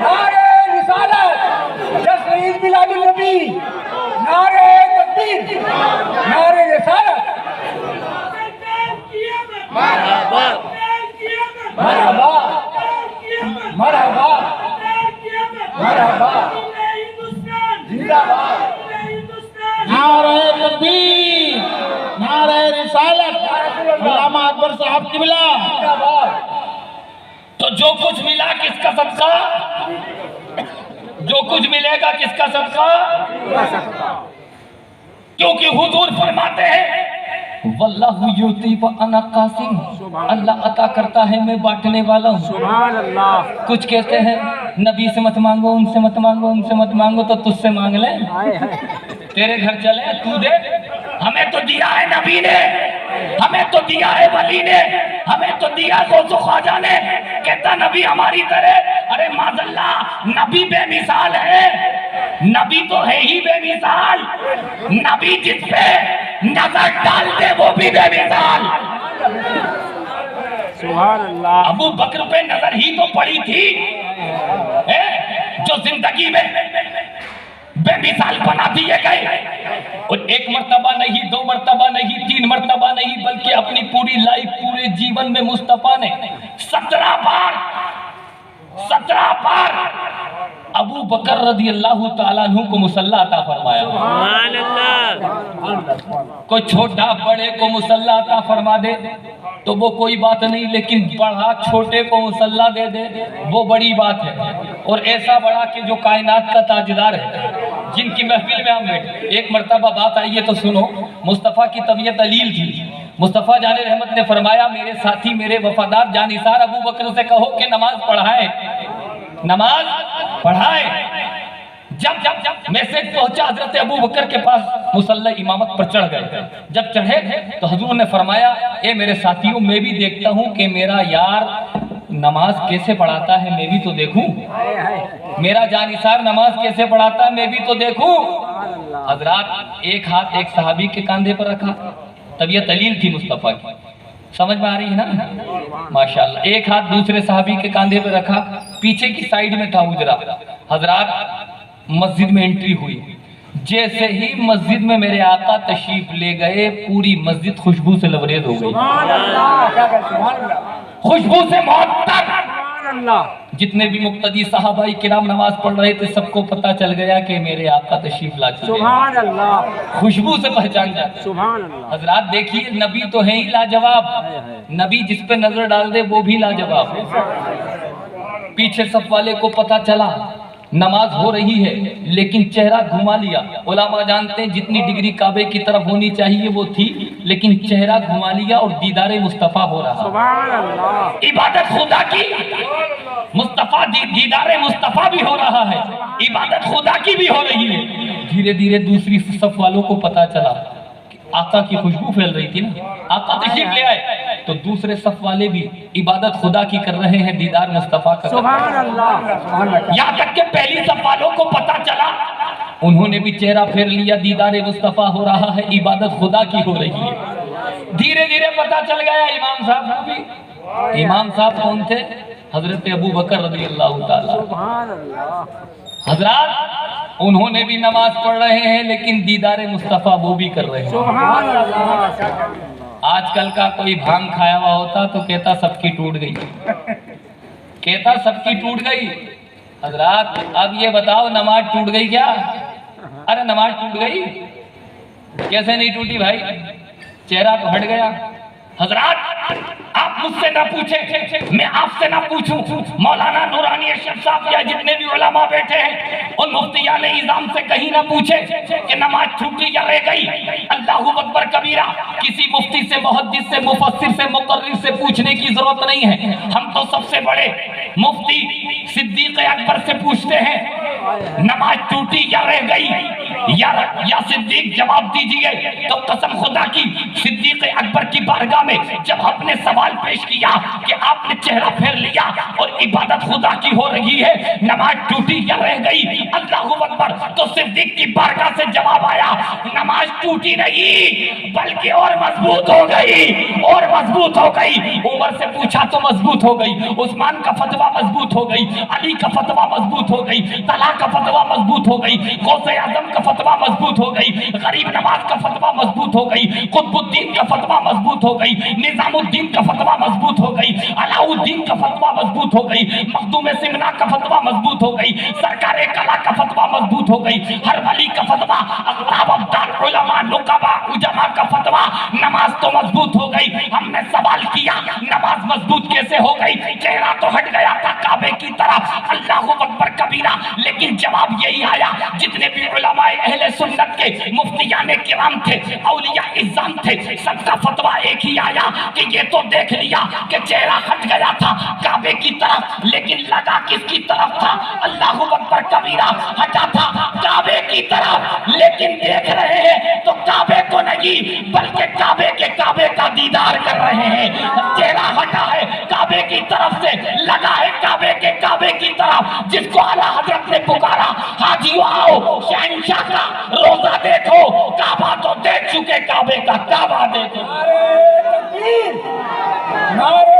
نعرہ رسالت، جشن عید میلاد النبی، نعرہ تکبیر، نعرہ رسالت، مرحبا مرحبا مرحبا مرحبا، زندہ باد، نعرہ تکبیر، نعرہ رسالت، علامہ اکبر صاحب قبلہ۔ زندہ باد۔ تو جو کچھ ملا کس کا صدقہ؟ جو کچھ ملے گا کس کا صدقہ؟ کیونکہ حضور فرماتے ہیں واللہ یؤتی وانا قاسم، اللہ عطا کرتا ہے میں بانٹنے والا ہوں۔ سبحان اللہ، کچھ کہتے ہیں نبی سے مت مانگو، ان سے مت مانگو، ان سے مت مانگو، تو تجھ سے مانگ لیں، ہائے ہائے، تیرے گھر چلے تو دے۔ ہمیں تو دیا ہے نبی نے، ہمیں تو دیا ہے ولی نے، ہمیں تو دیا غوث و خواجہ نے۔ کہتا نبی ہماری طرح، ارے معذاللہ نبی بے مثال ہے، نبی تو ہے ہی بے مثال، نبی جس پہ نظر ڈال دے وہ بھی بے مثال۔ سبحان اللہ. ابو بکر پہ نظر ہی تو پڑی تھی جو زندگی میں بے مثال بنا دیے گئے، اور ایک مرتبہ نہیں، دو مرتبہ نہیں، تین مرتبہ نہیں، بلکہ اپنی پوری لائف، پورے جیون میں مصطفیٰ نے 17 بار ابو بکر رضی اللہ تعالیٰ عنہ کو مصلی عطا فرمایا. سبحان اللہ. کوئی چھوٹا بڑے کو مصلی عطا فرما دے تو وہ کوئی بات نہیں، لیکن بڑا چھوٹے کو مصلی دے دے وہ بڑی بات ہے. اور ایسا بڑا کہ جو کائنات کا تاجدار ہے، جن کی محفل میں ہم بیٹھے. ایک مرتبہ بات آئی ہے تو سنو. مصطفیٰ کی طبیعت علیل تھی. مصطفیٰ جان رحمت نے فرمایا میرے ساتھی، میرے وفادار جانثار ابو بکر سے کہو کہ نماز پڑھائے، نماز پڑھائے. جب میسج پہنچا حضرت ابو بکر کے پاس، مصلی امامت پر چڑھ گئے. جب چڑھے تو حضور نے فرمایا اے میرے ساتھیوں، میں بھی دیکھتا ہوں کہ میرا یار نماز کیسے پڑھاتا ہے، میں بھی تو دیکھوں. میرا جانثار نماز کیسے پڑھاتا ہے، میں بھی تو دیکھوں. حضرات ایک ہاتھ ایک صحابی کے کاندھے پر رکھا. طبیعت علیل تھی مصطفیٰ کی، سمجھ میں آ رہی ہے نا ماشاءاللہ. ایک ہاتھ دوسرے صحابی کے کاندھے پر رکھا، پیچھے کی سائیڈ میں تھا حجرہ. حضرات مسجد میں انٹری ہوئی. جیسے ہی مسجد میں میرے آقا تشریف لے گئے، پوری مسجد خوشبو سے لبریز ہو گئی. خوشبو سے معطر. جتنے بھی مقتدی صحابہ کرام نماز پڑھ رہے تھے، سب کو پتا چل گیا کہ میرے آقا تشریف لا چکے. سبحان اللہ. خوشبو سے پہچان جاتے. سبحان اللہ. حضرات دیکھیے، نبی تو ہیں ہی لاجواب. نبی جس پہ نظر ڈال دے وہ بھی لاجواب. پیچھے صف والے کو پتا چلا نماز ہو رہی ہے، لیکن چہرہ گھما لیا. علماء جانتے ہیں جتنی ڈگری کعبے کی طرف ہونی چاہیے وہ تھی، لیکن چہرہ گھما لیا اور دیدار مصطفیٰ ہو رہا. سبحان اللہ. عبادت خدا کی، مصطفیٰ دیدار مصطفیٰ بھی ہو رہا ہے، عبادت خدا کی بھی ہو رہی ہے. دھیرے دھیرے دوسری صف والوں کو پتا چلا کہ آقا کی خوشبو پھیل رہی تھی نا، آقا تشریف لے آئے. تو دوسرے صف والے بھی عبادت خدا کی کر رہے ہیں، دیدار مصطفیٰ کا. سبحان اللہ. یہاں تک کہ پہلی صف والوں کو پتا چلا، انہوں نے بھی چہرہ پھیر لیا، دیدار مصطفیٰ ہو رہا ہے، عبادت خدا کی ہو رہی ہے. دھیرے دھیرے پتا چل گیا امام صاحب کو بھی. امام صاحب کون تھے؟ حضرت ابو بکر رضی اللہ تعالیٰ. سبحان اللہ. حضرات انہوں نے بھی نماز پڑھ رہے ہیں، لیکن دیدار مصطفیٰ وہ بھی کر رہے ہیں. سبحان اللہ. آج کل کا کوئی بھانگ کھایا ہوا ہوتا تو کہتا سب کی ٹوٹ گئی، کہتا سب کی ٹوٹ گئی. حضرات اب یہ بتاؤ نماز ٹوٹ گئی کیا؟ ارے نماز ٹوٹ گئی کیسے نہیں ٹوٹی بھائی؟ چہرہ تو ہٹ گیا. حضرات آپ مجھ سے نہ پوچھیں، میں آپ سے نہ پوچھوں. مولانا نورانی اشرف صاحب یا جتنے بھی علماء بیٹھے ہیں ان مفتیان اعظام سے کہیں نہ پوچھیں کہ نماز چھوٹی یا رہ گئی. اللہ اکبر کبیرہ. کسی مفتی سے، محدث سے، مفسر سے، مقرر سے پوچھنے کی ضرورت نہیں ہے. ہم تو سب سے بڑے مفتی صدیق اکبر سے پوچھتے ہیں نماز ٹوٹی یا رہ گئی. یا صدیق جواب دیجئے. تو قسم خدا کی صدیق اکبر کی بارگاہ میں جب آپ نے سوال پیش کیا کہ آپ نے چہرہ پھیر لیا اور عبادت خدا کی ہو رہی ہے، نماز ٹوٹی یا رہ گئی، اللہ اکبر، تو صدیق کی بارگاہ سے جواب آیا نماز ٹوٹی نہیں بلکہ اور مضبوط ہو گئی، اور مضبوط ہو گئی. عمر سے پوچھا تو مضبوط ہو گئی، عثمان کا فتویٰ مضبوط ہو گئی، علی کا فتویٰ مضبوط ہو گئی، طلاق کا فتویٰ مضبوط ہو گئی، غوث اعظم کا فتویٰ مضبوط ہو گئی، غریب نواز کا فتویٰ مضبوط ہو گئی، قطب الدین کا فتویٰ مضبوط ہو گئی، نظام الدین کا فتویٰ مضبوط ہو گئی، علاء الدین کا فتویٰ مضبوط ہو گئی، مخدوم سمنا کا فتویٰ مضبوط ہو گئی، سرکار کلا کا فتویٰ مضبوط ہو گئی، ہر ولی کا فتویٰ، اقطاب ابدال علماء نقبا عجماء کا فتویٰ. نماز تو مضبوط ہو گئی. ہم نے سوال کیا نماز مضبوط کیسے ہو گئی؟ چہرہ تو ہٹ گیا تھا کعبے کی طرف، اللہ اکبر کبیرہ، لیکن جواب یہی آیا. جتنے بھی علماء اہل سنت کے مفتیان کرام تھے، اولیاء اعظام تھے، سب کا فتویٰ ایک ہی آیا کہ یہ تو دیکھ لیا کہ چہرہ ہٹ گیا تھا کعبے کی طرف، لیکن لگا کس کی طرف تھا؟ اللہ اکبر کبیرہ. ہٹا تھا کعبے کی طرف، لیکن دیکھ رہے ہیں تو کعبے کو نہیں بلکہ کعبے کے کعبے کا دیدار کر رہے ہیں. چہرہ ہٹا ہے کعبے کی طرف سے، لگا ہے کعبے کے کعبے کی طرف. جس کو اعلیٰ حضرت نے پکارا حاجیو آؤ شہنشاہ کا روزہ دیکھو، کعبہ تو دیکھ چکے، کعبے کا کعبہ دیکھو. نعرے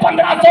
1500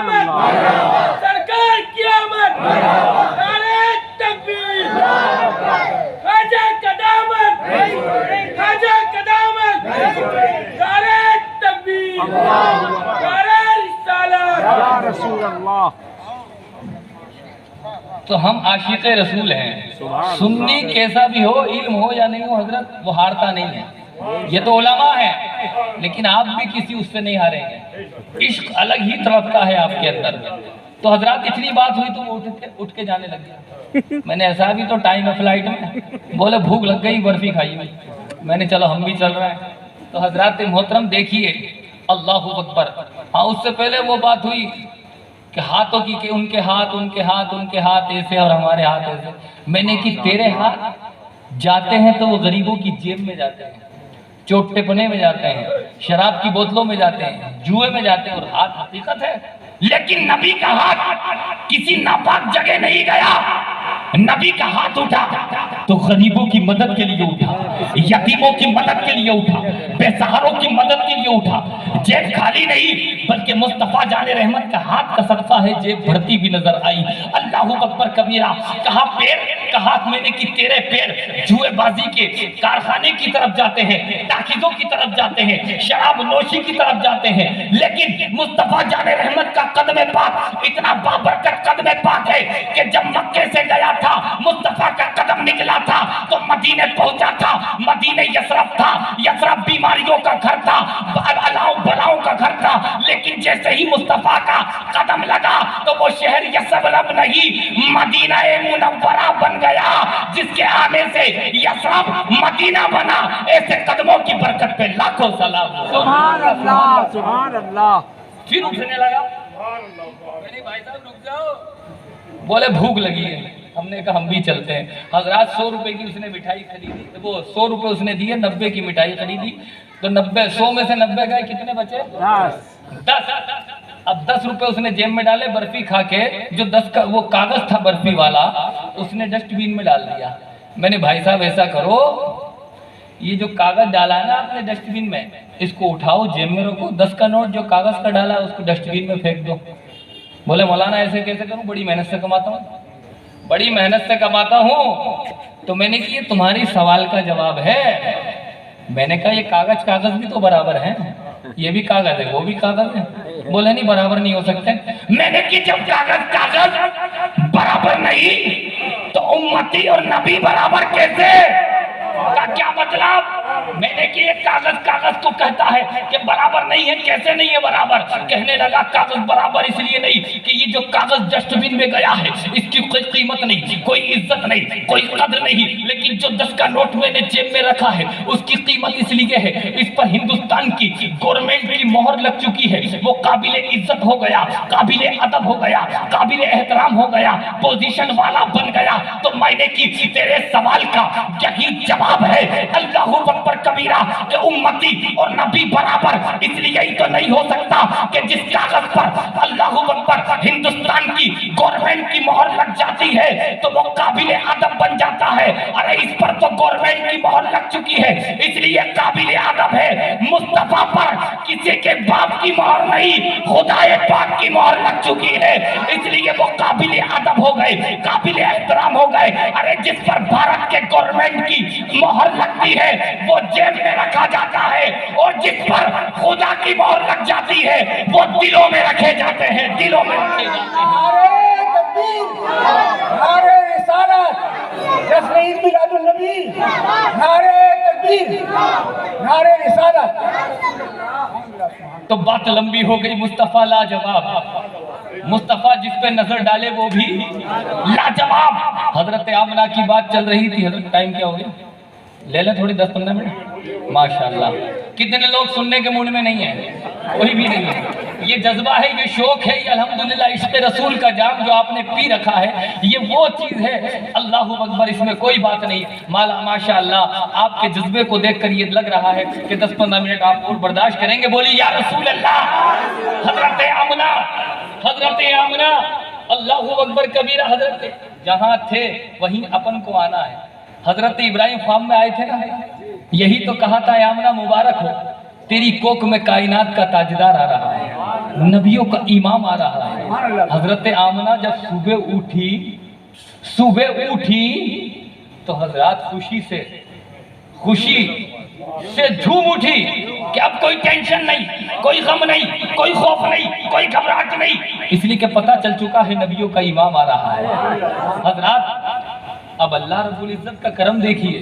اللہ سرکار کی آمد نعرہ تکبیر خواجہ قدامت خواجہ قدامت نعرہ تکبیر نعرہ رسالت یا رسول اللہ تو ہم عاشق رسول ہیں. سنی کیسا بھی ہو، علم ہو یا نہیں ہو حضرت، وہ ہارتا نہیں ہے. یہ تو علماء ہیں لیکن آپ بھی کسی اس سے نہیں ہاریں گے. عشق الگ ہی طرف کا ہے آپ کے اندر. تو حضرات اتنی بات ہوئی تو وہ اٹھ کے جانے لگ گیا. میں نے ایسا بھی تو ٹائم ہے فلائٹ میں، بولے بھوک لگ گئی برفی کھائی ہوئی. میں نے چلو ہم بھی چل رہے ہیں. تو حضرات محترم دیکھیے، اللہ اکبر. ہاں اس سے پہلے وہ بات ہوئی کہ ہاتھوں کی کہ ان کے ہاتھ ایسے اور ہمارے ہاتھ ایسے. میں نے کہ تیرے ہاتھ جاتے ہیں تو وہ غریبوں کی جیب میں جاتے ہیں، چوٹے پنے میں جاتے ہیں، شراب کی بوتلوں میں جاتے ہیں، جوئے میں جاتے ہیں، اور ہاتھ حقیقت ہے. لیکن نبی کا ہاتھ کسی ناپاک جگہ نہیں گیا. نبی کا ہاتھ اٹھا تو غریبوں کی مدد کے لیے اٹھا، یتیموں کی مدد کے لیے اٹھا، بے سہاروں کی مدد کے لیے اٹھا. جیب خالی نہیں بلکہ مصطفیٰ جان رحمت کا ہاتھ کا صدقہ ہے جیب بھرتی بھی نظر آئی. اللہ اکبر کبیرہ. کہا پیر، کہا میں نے کہ تیرے پیر جوئے بازی کے کارخانے کی طرف جاتے ہیں، تاکیدوں کی طرف جاتے ہیں، شراب نوشی کی طرف جاتے ہیں. لیکن مصطفیٰ جان رحمت کا قدم پاک اتنا بابرکت قدم پاک ہے کہ جب مکے سے گیا تھا مصطفیٰ کا قدم نکلا تھا تو مدینے پہنچا تھا. مدینے یثرب تھا، یثرب بیماریوں کا گھر تھا، بلاؤں کا گھر تھا. لیکن جیسے ہی مصطفیٰ کا قدم لگا تو وہ شہر یثرب نہیں مدینہ منورہ بن گیا، جس کے آنے سے یثرب مدینہ بنا. ایسے قدموں کی برکت پہ لاکھوں سلام. سبحان اللہ سبحان اللہ. پھر اٹھنے لگا. میرے بھائی صاحب رک جاؤ. بولے بھوک لگی ہے. ہم نے کہا ہم بھی چلتے ہیں. حضرات 100 روپے کی اس نے مٹھائی خریدی. وہ 100 روپے اس نے دیے، 90 کی مٹھائی خریدی. تو 100 میں سے 90 گئے، کتنے بچے؟ 10. اب 10 روپے اس نے جیب میں ڈالے. برفی کھا کے جو 10 کا وہ کاغذ تھا برفی والا اس نے ڈسٹ بین میں ڈال دیا. میں نے بھائی صاحب ایسا کرو، یہ جو کاغذ ڈالا ہے نا آپ نے ڈسٹ بین میں، اس کو اٹھاؤ جیب میں رکھو. 10 کا نوٹ جو کاغذ کا ڈالا ہے اس کو ڈسٹ بین میں پھینک دو. بولے مولانا ایسے کیسے کروں؟ بڑی محنت سے کماتا ہوں، بڑی محنت سے کماتا ہوں. تو میں نے کہ یہ تمہاری سوال کا جواب ہے. میں نے کہا یہ کاغذ بھی تو برابر ہیں، یہ بھی کاغذ ہے وہ بھی کاغذ ہے. بولے نہیں برابر نہیں ہو سکتے. میں نے کہ جب کاغذ برابر نہیں تو امتی اور نبی برابر کیسے؟ کا کیا مطلب؟ میں نے کہ یہ کاغذ کو کہتا ہے کہ برابر نہیں ہے. کیسے نہیں ہے برابر؟ کہنے لگا کاغذ برابر اس لیے نہیں کہ یہ جو کاغذ ڈسٹ بین میں گیا ہے اس کی کوئی قیمت نہیں، کوئی عزت نہیں، کوئی قدر نہیں. لیکن جو 10 کا نوٹ میں نے جیب میں رکھا ہے اس کی قیمت اس لیے ہے، اس پر ہندوستان کی گورنمنٹ کی مہر لگ چکی ہے. وہ قابل عزت ہو گیا، قابل ادب ہو گیا، قابل احترام ہو گیا، پوزیشن والا بن گیا. تو میں نے کی تیرے سوال کا یہی جواب ہے. اللہ اکبر کبیرہ کہ امتی اور نبی برابر اس لیے ہی تو نہیں ہو سکتا کہ جس کاغذ پر اللہ اکبر ہندوستان کی گورنمنٹ کی مہر لگ جاتی ہے تو وہ قابل ادب بن جاتا ہے. ارے اس پر تو گورنمنٹ کی مہر لگ چکی ہے اس لیے قابل ادب ہے. مصطفیٰ پر کسی کے باپ کی مہر نہیں، خدا پاک کی مہر لگ چکی ہے اس لیے وہ قابل ادب ہو گئے، قابل احترام ہو گئے. ارے جس پر بھارت کے گورنمنٹ کی مہر لگتی ہے وہ جیب میں رکھا جاتا ہے، اور جس پر خدا کی مہر لگ جاتی ہے وہ دلوں میں رکھے جاتے ہیں، دلوں میں رکھے جاتے ہیں. نعرہ تکبیر، نعرہ رسالت، جشن عید میلاد النبی، نعرہ تکبیر، نعرہ رسالت. تو بات لمبی ہو گئی. مصطفیٰ لاجواب، مصطفیٰ جس پہ نظر ڈالے وہ بھی لاجواب. حضرت آمنہ کی بات چل رہی تھی. حضرت ٹائم کیا ہو گیا؟ لے لیں تھوڑی 10-15 منٹ. ماشاءاللہ کتنے لوگ سننے کے موڈ میں نہیں ہیں؟ کوئی بھی نہیں ہے. یہ جذبہ ہے، یہ شوق ہے، یہ الحمدللہ عشق رسول کا جام جو آپ نے پی رکھا ہے یہ وہ چیز ہے. اللہ اکبر، اس میں کوئی بات نہیں. ماشاءاللہ آپ کے جذبے کو دیکھ کر یہ لگ رہا ہے کہ 10-15 منٹ آپ اور برداشت کریں گے. بولی یا رسول اللہ. حضرت آمنہ، حضرت آمنہ، اللہ اکبر کبیرہ. حضرت جہاں تھے وہیں اپن کو آنا ہے. حضرت ابراہیم فارم میں آئے تھے نا، یہی تو کہا تھا آمنہ مبارک ہو، تیری کوکھ میں کائنات کا تاجدار آ رہا ہے. نبیوں کا امام آ رہا ہے۔ حضرت آمنہ جب صبح اٹھی تو حضرات خوشی سے جھوم اٹھی کہ اب کوئی ٹینشن نہیں، کوئی غم نہیں، کوئی خوف نہیں، کوئی گھبراہٹ نہیں، اس لیے کہ پتہ چل چکا ہے نبیوں کا امام آ رہا ہے۔ حضرات اب اللہ رب العزت کا کرم دیکھیے،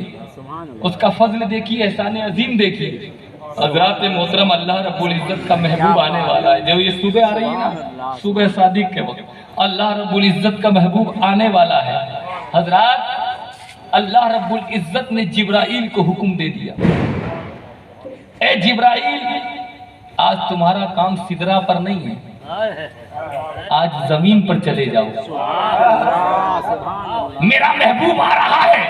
اس کا فضل دیکھیے، احسان عظیم دیکھیے۔ حضرات محترم اللہ رب العزت کا محبوب آنے والا ہے۔ جو یہ صبح آ رہی ہے نا، صبح صادق کے وقت اللہ رب العزت کا محبوب آنے والا ہے۔ حضرات اللہ رب العزت نے جبرائیل کو حکم دے دیا، اے جبرائیل آج تمہارا کام سدرا پر نہیں ہے، آج زمین پر چلے جاؤ، میرا محبوب آ رہا ہے،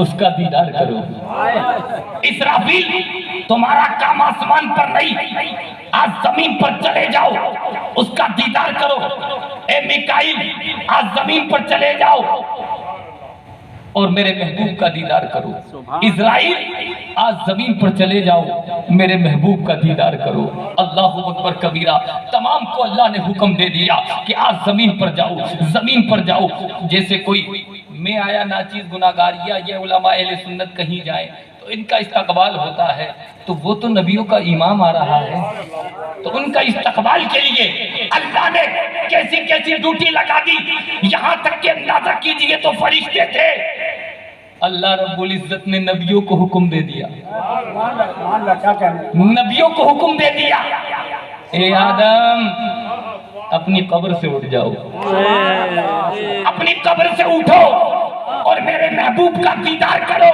اس کا دیدار کرو۔ اسرافیل تمہارا کام آسمان پر نہیں، آج زمین پر چلے جاؤ، اس کا دیدار کرو۔ اے میکائیل آج زمین پر چلے جاؤ اور میرے محبوب کا دیدار کرو۔ اسرائیل آج زمین پر چلے جاؤ، میرے محبوب کا دیدار کرو۔ اللہ اکبر کبیرہ، تمام کو اللہ نے حکم دے دیا کہ آج زمین پر جاؤ، زمین پر جاؤ۔ جیسے کوئی میں آیا ناچیز گناہگار یا یہ علماء اہل سنت کہیں جائیں تو ان کا استقبال ہوتا ہے، تو وہ تو نبیوں کا امام آ رہا ہے، تو ان کا استقبال کے لیے اللہ نے کیسی ڈیوٹی لگا دی، یہاں تک کہ اندازہ کیجئے تو فرشتے تھے۔ اللہ رب العزت نے نبیوں کو حکم دے دیا، نبیوں کو حکم دے دیا، اے آدم اپنی قبر سے اٹھ جاؤ، اپنی قبر سے اٹھو اور میرے محبوب کا دیدار کرو۔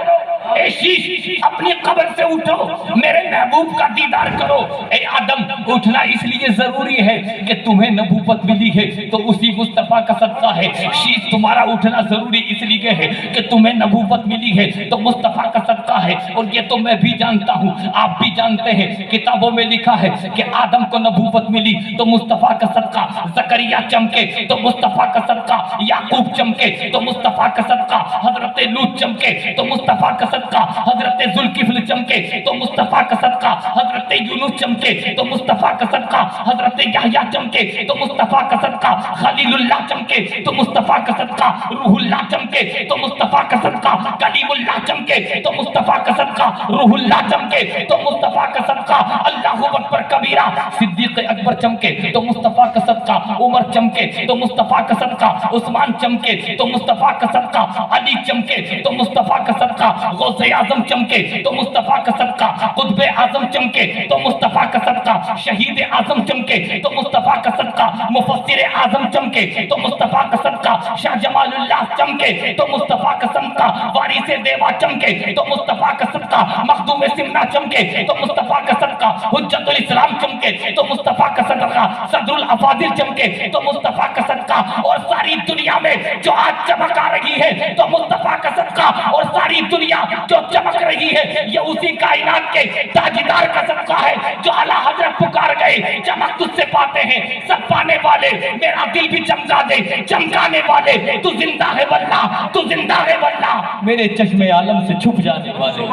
اے شیش اپنی قبر سے اٹھو، میرے محبوب کا دیدار کرو۔ اے آدم اٹھنا اس لیے ضروری ہے کہ تمہیں نبوت ملی ہے تو اسی مصطفیٰ کا صدقہ ہے۔ شیش تمہارا اٹھنا ضروری اس لیے ہے کہ تمہیں نبوت ملی ہے تو مصطفیٰ کا صدقہ ہے، اور یہ تو میں بھی جانتا ہوں، آپ بھی جانتے ہیں، کتابوں میں لکھا ہے کہ آدم کو نبوت ملی تو مصطفیٰ کا صدقہ، زکریا چمکے تو مصطفیٰ کا صدقہ، یعقوب چمکے تو مصطفیٰ کا صدقہ، حضرت لوط چمکے تو مصطفیٰ کا صدقہ، حضرت ذوالکفل چمکے تو مصطفیٰ کا صدقہ، حضرت یونس چمکے تو مصطفیٰ کا صدقہ، حضرت یحییٰ چمکے تو مصطفیٰ کا صدقہ، خلیل اللہ چمکے تو مصطفیٰ کا صدقہ، روح اللہ چمکے تو مصطفیٰ کا صدقہ، کلیم اللہ چمکے تو مصطفیٰ کا صدقہ، روح اللہ چمکے تو مصطفیٰ کا صدقہ، اللہ اکبر کبیرہ، صدیق اکبر چمکے تو مصطفیٰ کا صدقہ، عمر چمکے تو مصطفیٰ کا صدقہ، عثمان چمکے تو مصطفیٰ کا صدقہ، علی چمکے تو مصطفیٰ کا صدقہ، غوث اعظم چمکے تو مصطفیٰ کا صدقہ، قطب اعظم چمکے تو مصطفیٰ کا صدقہ، شہید اعظم چمکے تو مصطفیٰ کا صدقہ، مفسر اعظم چمکے تو مصطفیٰ کا صدقہ، شاہ جمال اللہ چمکے تو مصطفیٰ کا صدقہ، وارث دیوا چمکے تو مصطفیٰ کا صدقہ، مخدوم سمنا چمکے تو مصطفیٰ کا صدقہ، حجت الاسلام چمکے تو مصطفیٰ کا صدقہ، صدر الافاضل چمکے تو مصطفیٰ کا صدقہ، اور ساری دنیا میں جو آج چمک آ رہی ہے تو مصطفیٰ کا صدقہ، اور ساری دنیا جو چمک رہی ہے یہ اسی کائنات کے تاجدار کا صدقہ ہے جو اعلیٰ حضرت پکار گئے، چمک تجھ سے پاتے ہیں سب پانے والے، میرا دل بھی چمکا دے چمکانے والے، تو زندہ ہے واللہ، تو زندہ ہے واللہ، میرے چشم عالم سے چھپ جانے والے۔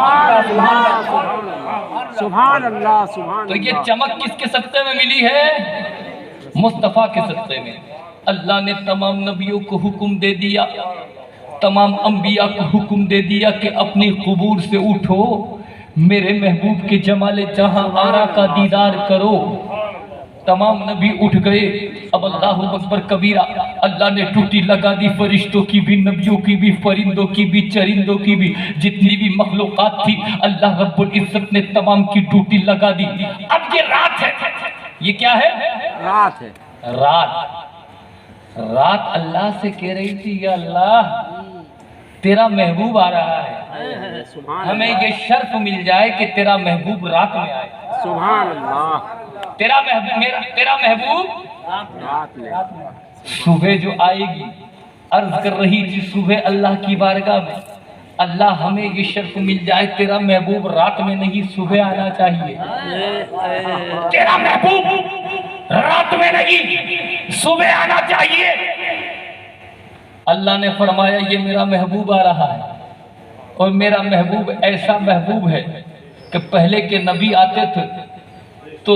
سبحان اللہ سبحان تو یہ چمک کس کے صدقے میں ملی ہے؟ مصطفیٰ کے صدقے میں۔ اللہ نے تمام نبیوں کو حکم دے دیا، تمام انبیاء کو حکم دے دیا کہ اپنی قبور سے اٹھو، میرے محبوب کے جمال جہاں آرا کا دیدار کرو۔ تمام نبی اٹھ گئے۔ اب اللہ اکبر کبیرہ، اللہ نے ٹوٹی لگا دی فرشتوں کی بھی، نبیوں کی بھی، پرندوں کی بھی، چرندوں کی بھی، جتنی بھی مخلوقات تھی اللہ رب العزت نے تمام کی ڈیوٹی لگا دی۔ اب یہ رات ہے، یہ کیا ہے؟ رات ہے، رات اللہ سے کہہ رہی تھی یا اللہ تیرا محبوب آ رہا ہے، ہمیں یہ شرف مل جائے کہ تیرا محبوب رات میں آئے۔ سبحان اللہ، تیرا محبوب رات میں، صبح جو آئے گی، عرض کر رہی تھی صبح اللہ کی بارگاہ میں، اللہ ہمیں یہ شرف مل جائے تیرا محبوب رات میں نہیں صبح آنا چاہیے، تیرا محبوب رات میں نہیں صبح آنا چاہیے۔ اللہ نے فرمایا یہ میرا محبوب آ رہا ہے، اور میرا محبوب ایسا محبوب ہے کہ پہلے کے نبی آتے تھے تو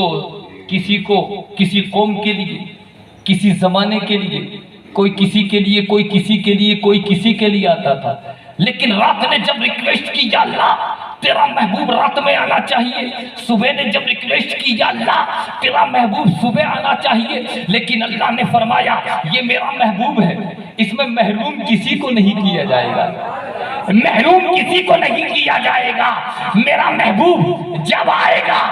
کسی کو کسی قوم کے لیے، کسی زمانے کے لیے، کوئی کسی کے لیے، کوئی کسی کے لیے، کوئی کسی کے لیے آتا تھا، لیکن رات نے جب ریکویسٹ کی یا اللہ تیرا محبوب رات میں آنا چاہیے، صبح نے جب ریکویسٹ کی یا اللہ تیرا محبوب صبح آنا چاہیے، لیکن اللہ نے فرمایا یہ میرا محبوب ہے، اس میں محروم کسی کو نہیں کیا جائے گا، محروم کسی کو نہیں کیا جائے گا۔ میرا محبوب جب آئے گا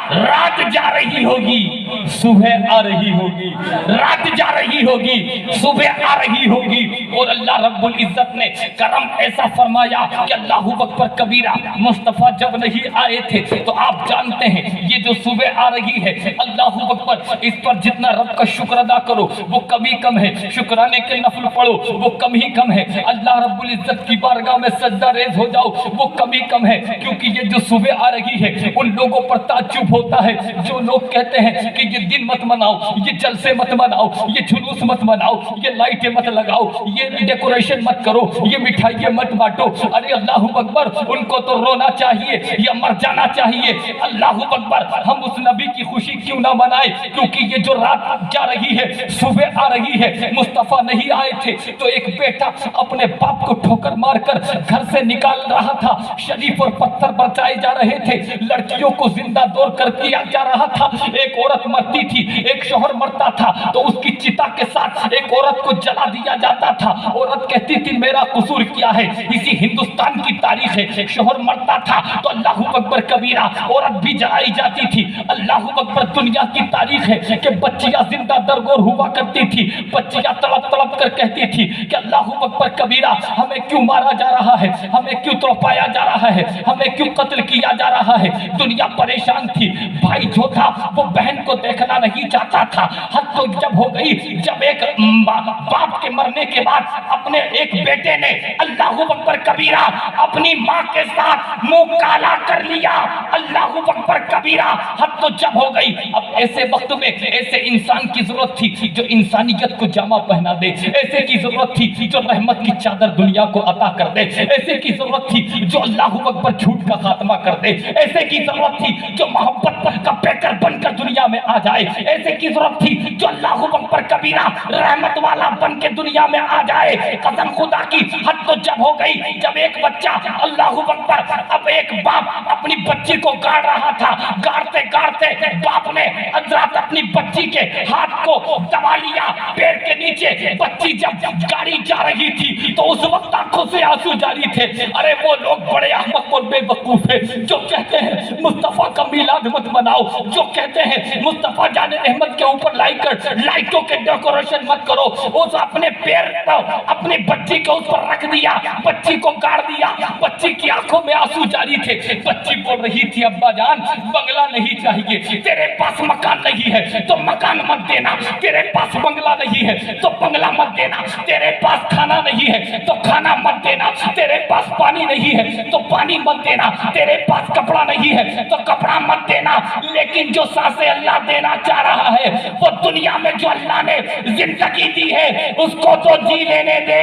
رات جا رہی ہوگی صبح آ رہی ہوگی، رات جا رہی ہوگی صبح آ رہی ہوگی، اور اللہ رب العزت نے کرم ایسا فرمایا کہ اللہ اکبر کبیرہ مصطفیٰ جب نہیں آئے تھے تو آپ جانتے ہیں یہ جو صبح آ رہی ہے اللہ اکبر اس پر جتنا رب کا شکر ادا کرو وہ کمی کم ہے، شکرانے کے نفل پڑھو وہ کم ہی کم ہے، اللہ رب العزت کی بارگاہ میں سجدہ ریز ہو جاؤ وہ کمی کم ہے، کیونکہ یہ جو صبح آ رہی ہے ان لوگوں پر تعجب ہوتا ہے جو لوگ کہتے ہیں کہ یہ دن مت مناؤ، یہ جلسے مت مناؤ، یہ جلوس مت مناؤ، یہ لائٹیں مت لگاؤ، یہ ڈیکوریشن مت کرو، یہ مٹھائیاں مت بانٹو، ارے اللہ اکبر ان کو تو رونا چاہیے یا مر جانا چاہیے، اللہ اکبر ہم اس نبی کی خوشی کیوں نہ منائیں، کیونکہ یہ جو رات جا رہی ہے صبح آ رہی ہے، مصطفیٰ نہیں آئے تھے تو ایک بیٹا اپنے باپ کو ٹھوکر مار کر گھر سے نکال رہا تھا، شریف اور پتھر برچائے جا رہے تھے، لڑکیوں کو زندہ دور کر دیا جا رہا تھا، ایک عورت مرتی تھی، ایک شوہر مرتا تھا تو اس کی چتا کے ساتھ ایک عورت کو جلا دیا جاتا تھا، عورت کہتی تھی میرا قصور کیا ہے، اسی ہندوستان کی تاریخ ہے، شوہر مرتا تھا تو اللہ اکبر کبیرہ عورت بھی جلائی جاتی تھی، اللہ اکبر دنیا کی تاریخ ہے کہ بچیاں زندہ درگور ہوا کرتی تھی، بچیاں تڑپ تڑپ کر کہتی تھی کہ اللہ اکبر کبیرہ ہمیں کیوں مارا جا رہا ہے، ہمیں کیوں تڑپایا جا رہا ہے، ہمیں کیوں قتل کیا جا رہا ہے، دنیا پریشان تھی، بھائی جو تھا وہ بہن کو دیکھنا نہیں چاہتا تھا، حد تو جب ہو گئی جب ایک باپ کے مرنے کے بعد اپنے ایک بیٹے نے اللہ اکبر کبیرہ اپنی ماں کے ساتھ منہ کالا کر لیا، اللہ اکبر کبیرہ حد تو جب ہو گئی، اب ایسے وقت میں ایسے انسان کی ضرورت تھی جو انسانیت کو جامہ پہنا دے، ایسے کی ضرورت تھی جو رحمت کی چادر دنیا کو عطا کر دے، ایسے کی ضرورت تھی جو اللہ اکبر جھوٹ کا خاتمہ کر دے، ایسے کی ضرورت تھی جو محبت کا پیکر بن کر دنیا میں آ جائے، ایسے کی ضرورت تھی جو اللہ اکبر کبیرہ رحمت والا بن کے دنیا میں آ جائے، قسم خدا کی حد تو جب ہو گئی جب ایک بچہ اللہ اکبر اب ایک باپ اپنی بچی کو گاڑ رہا تھا، گاڑتے گاڑتے باپ نے حضرات اپنی بچی کے ہاتھ کو دبا لیا پیر کے نیچے، بچی جب گاڑی جا رہی تھی تو اس وقت آنکھوں سے آنسو جاری تھے، ارے وہ لوگ بڑے احمق اور بے وقوف ہیں جو کہتے ہیں مصطفیٰ کا میلاد مت مناؤ، جو کہتے ہیں مصطفیٰ جان احمد کے اوپر لائٹوں کے ڈیکوریشن مت کرو، اس اپنے پیر کو اپنی بچی کے اوپر رکھ دیا، بچی کو گاڑ دیا، بچی کی آنکھوں میں آنسو جاری تھے، بچی بول رہی تھی ابا جان بنگلہ نہیں چاہیے، تیرے پاس مکان نہیں ہے تو مکان مت دینا، تیرے پاس بنگلہ نہیں ہے تو بنگلہ مت دینا، تیرے پاس کھانا نہیں ہے تو کھانا مت دینا، تیرے پاس پانی نہیں ہے تو پانی مت دینا، تیرے پاس کپڑا نہیں ہے تو کپڑا مت دینا، لیکن جو سانسیں اللہ دینا چاہ رہا ہے وہ دنیا میں جو اللہ نے زندگی دی ہے اس کو تو جی لینے دے،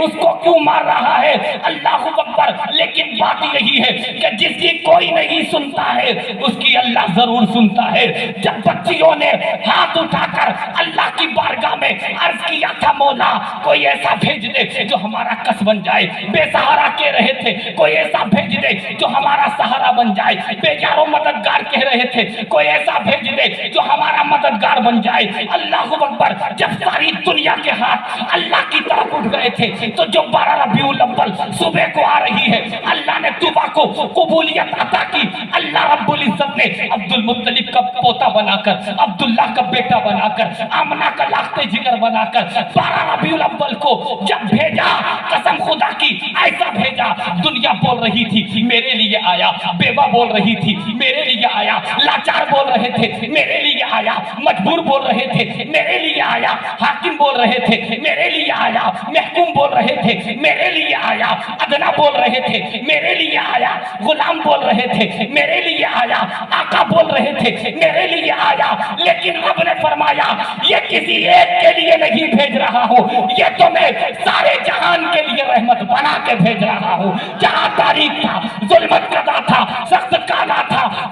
اس کو کیوں مار رہا ہے، اللہ اکبر، لیکن بات یہی ہے کہ جس کی کوئی نہیں سنتا ہے اس کی اللہ ضرور سنتا ہے، جب بچیوں نے ہاتھ اٹھا کر اللہ کی بارگاہ میں عرض کیا تھا مولا کوئی ایسا بھیج دے جو ہمارا کس بن جائے، بے سہارا کہہ رہے تھے کوئی ایسا بھیج دے جو ہمارا سہارا بن جائے، بے جارو مددگار کہہ رہے تھے کوئی ایسا بھیج دے جو ہمارا مددگار بن جائے، اللہ اکبر، جب ساری دنیا کے ہاتھ اللہ کی طرف اٹھ گئے تھے تو جو 12 ربیع الاول صبح کو آ رہی ہے اللہ نے توبہ کو قبولیت عطا کی، اللہ رب العزت نے عبد المطلب کا پوتا بنا کر، عبداللہ کا بیٹا بنا کر، آمنہ کا لاختے جگر بنا کر 12 ربیع الاول کو جب بھیجا، قسم خدا کی ایسا بھیجا، دنیا بول رہی تھی میرے لیے آیا، بیوہ بول رہی تھی میرے لیے آیا، لاچار بول رہے تھے میرے لیے آیا، مجبور بول رہے تھے میرے لیے آیا، حاکم بول رہے تھے میرے لیے آیا، محکوم بول رہے تھے میرے لیے آیا، ادنا بول رہے تھے میرے لیے آیا، غلام بول رہے تھے میرے لیے آیا، آقا بول رہے تھے میرے لیے آیا، لیکن رب نے فرمایا یہ کسی ایک کے لیے نہیں بھیج رہا ہوں، یہ تو میں سارے جہان کے لیے رحمت بنا کے بھیج رہا ہوں، جہاں تاریخ تھا، ظلمت قضا تھا، سخت کالا تھا،